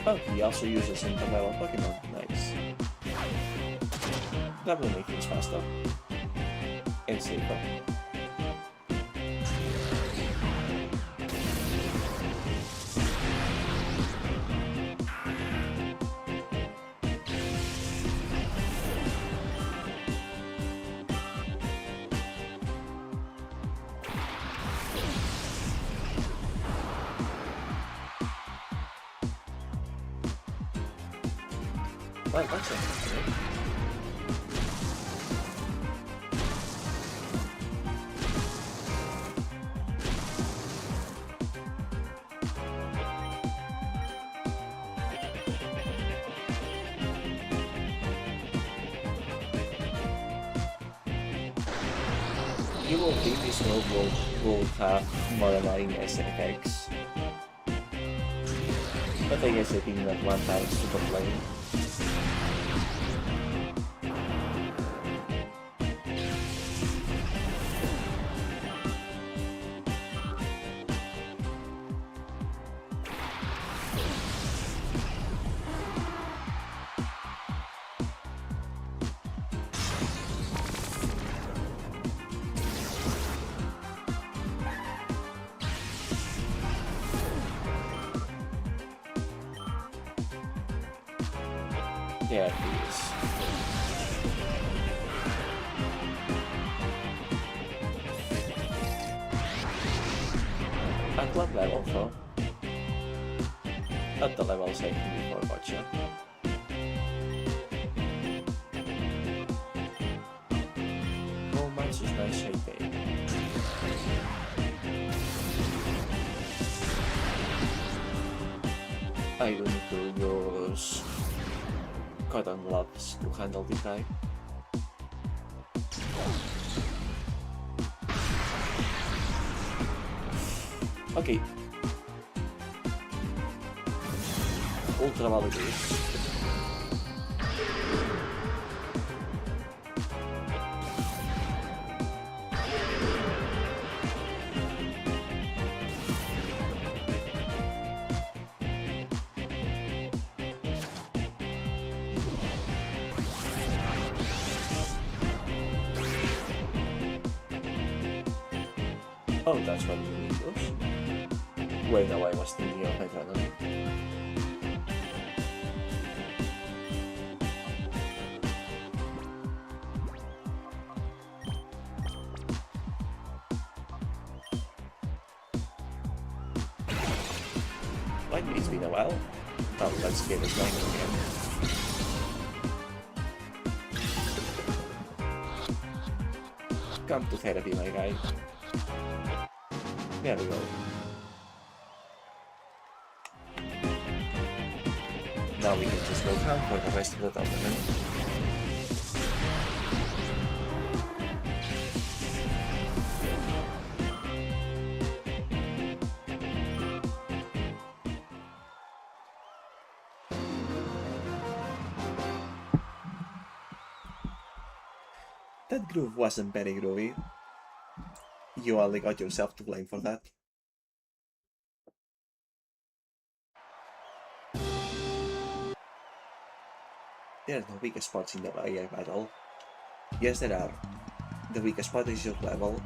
Oh, he also uses interlevel Pokemon. Nice. That will make things faster. And safer. Well, that's interesting. You will think this move will have more annoying effects, but I guess I think that one time to complain. There it is. At what level though? At the levels I think before, gotcha. How much is nice shape pay? I will need to use cotton gloves to handle the type. Okay. Ultra validated. Oh, that's what you need those. Wait, no, I was thinking of Hydranolite. Like, it's been a while. Oh, let's get this going again. Come to therapy, my guy. There we go. Now we can just go down for the rest of the tournament. That groove wasn't very groovy. You only got yourself to blame for that. There are no weak spots in the AI battle. Yes, there are. The weakest spot is your level.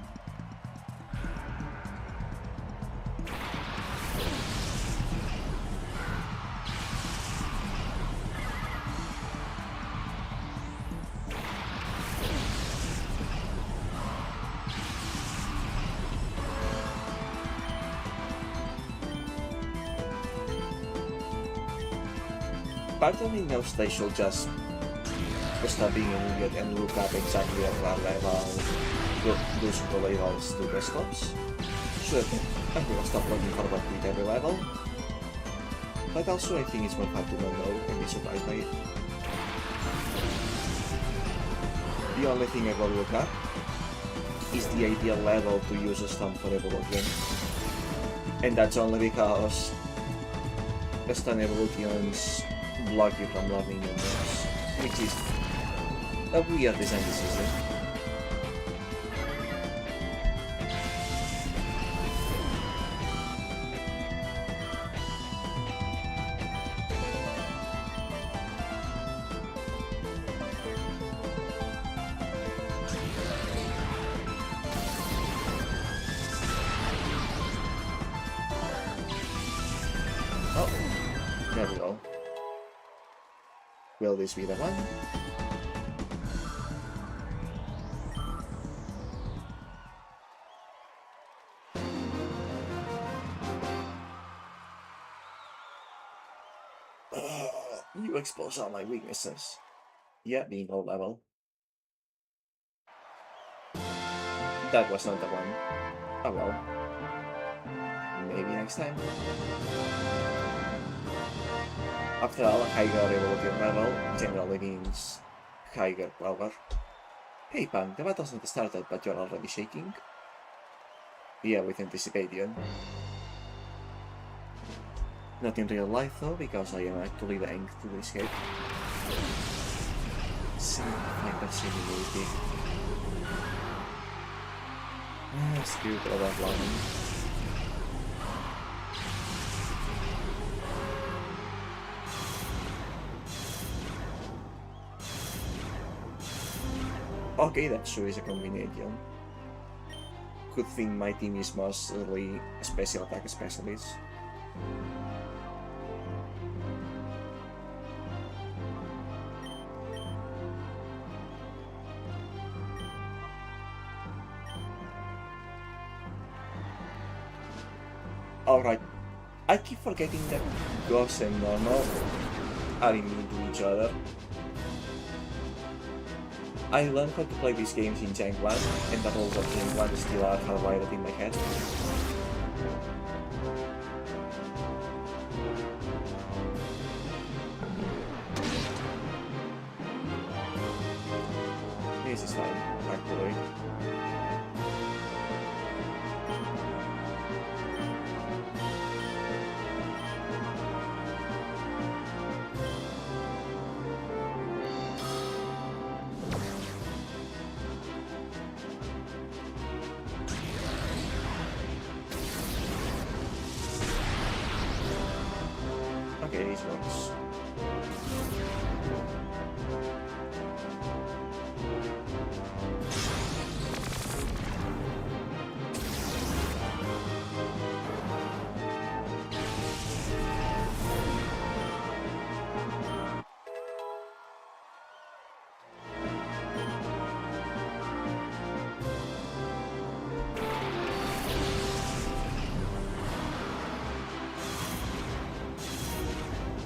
Part of me knows they should just stop being an idiot and look up exactly at what level those levels to the stops. Sure, I'm gonna stop looking forward with every level. But also I think it's more fun to not know and be surprised by it. The only thing I will look up is the ideal level to use a stun for evolution. And that's only because stun evolutions block you from leveling your moves, which is a weird design decision. Oh, there we go. Will this be the one? You expose all my weaknesses. Yeah, being low level. That was not the one. Oh well. Maybe next time. After all, higher evolution level generally means higher power. Hey Punk, the battle's not started, but you're already shaking. Yeah, with anticipation. Not in real life though, because I am actually dying to escape. 75% immunity. Screw that line. Okay, that sure is a combination. Good thing my team is mostly special attack specialists. Alright, I keep forgetting that Ghost and Normal are immune to each other. I learned how to play these games in Gen 1, and the rules of Gen 1 still are hardwired in my head. This is fine, actually. Okay, this works.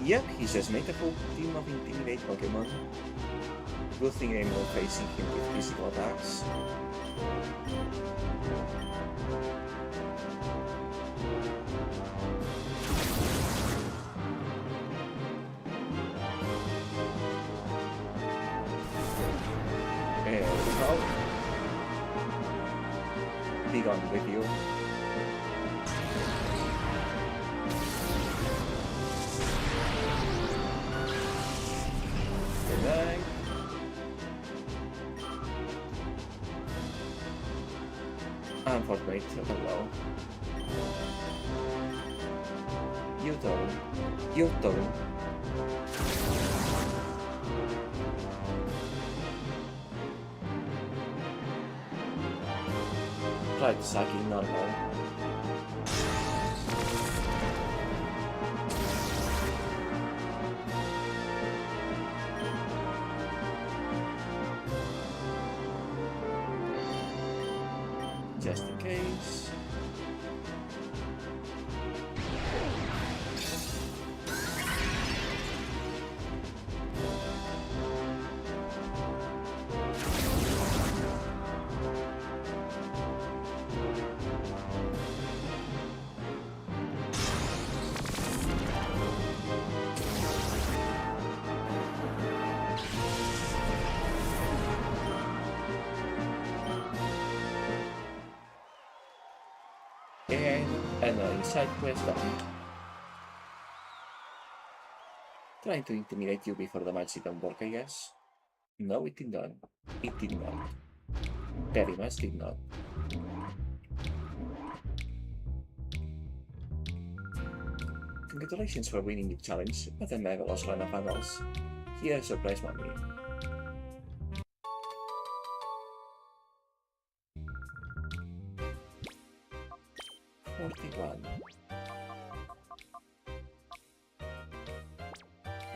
Yep, he just made a full team of Intimidate Pokemon. Good thing I'm not facing him with physical attacks. And how? Be gone with you. Unfortunate, hello. You don't. Try to sucking normal. Just in case. And another side quest done. Trying to intimidate you before the match didn't work, I guess. No, it did not. It did not. Very much did not. Congratulations for winning the challenge, but the Mega lost run of panels. Here's your prize money. $41.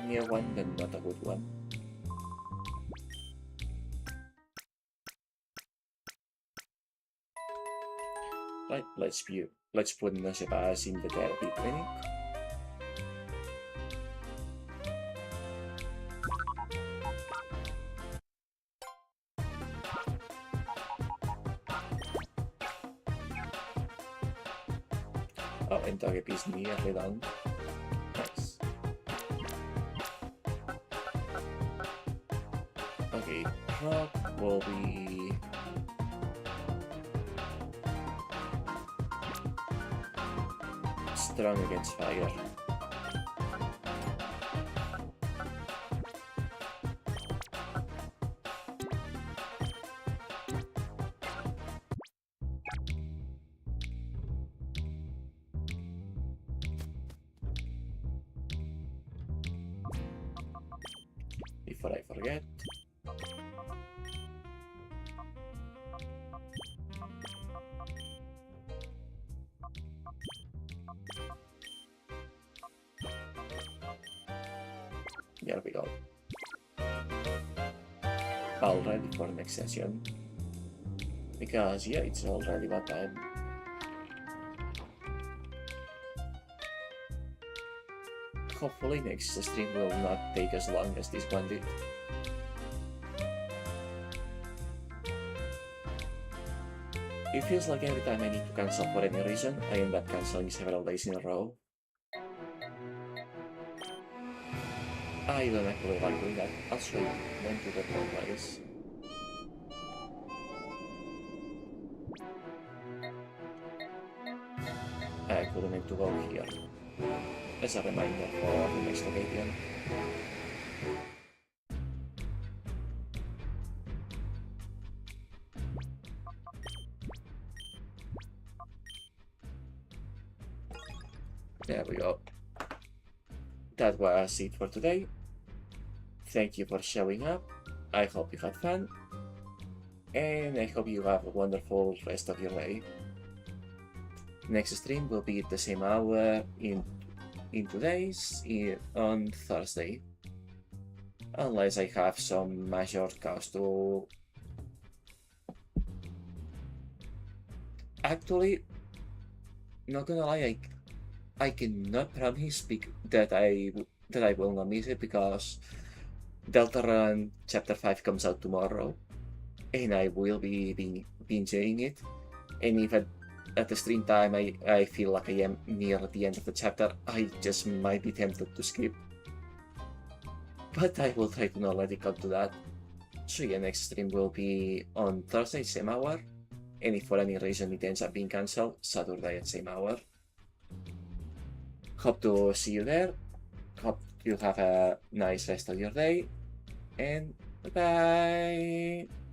Near one, then not a good one. Right, let's put Nosepas in the therapy clinic. Oh, and Togepi is nearly done. Nice. Okay, rock will be strong against fire. Before I forget. There we go. All ready for next session. Because yeah, it's already about time. Hopefully next stream will not take as long as this one did. It feels like every time I need to cancel for any reason, I end up cancelling several days in a row. I don't actually like doing that. I'll show you when to report place. I actually meant to go here. As a reminder for the next occasion. There we go. That was it for today. Thank you for showing up. I hope you had fun. And I hope you have a wonderful rest of your day. Next stream will be at the same hour in 2 days, on Thursday. Unless I have some major cause to... Actually, not gonna lie, I cannot promise that I will not miss it, because Deltarune Chapter 5 comes out tomorrow, and I will be enjoying it. And if at the stream time I feel like I am near the end of the chapter, I just might be tempted to skip. But I will try to not let it come to that. So yeah, next stream will be on Thursday, same hour. And if for any reason it ends up being cancelled, Saturday at same hour. Hope to see you there. Hope you have a nice rest of your day. And bye-bye!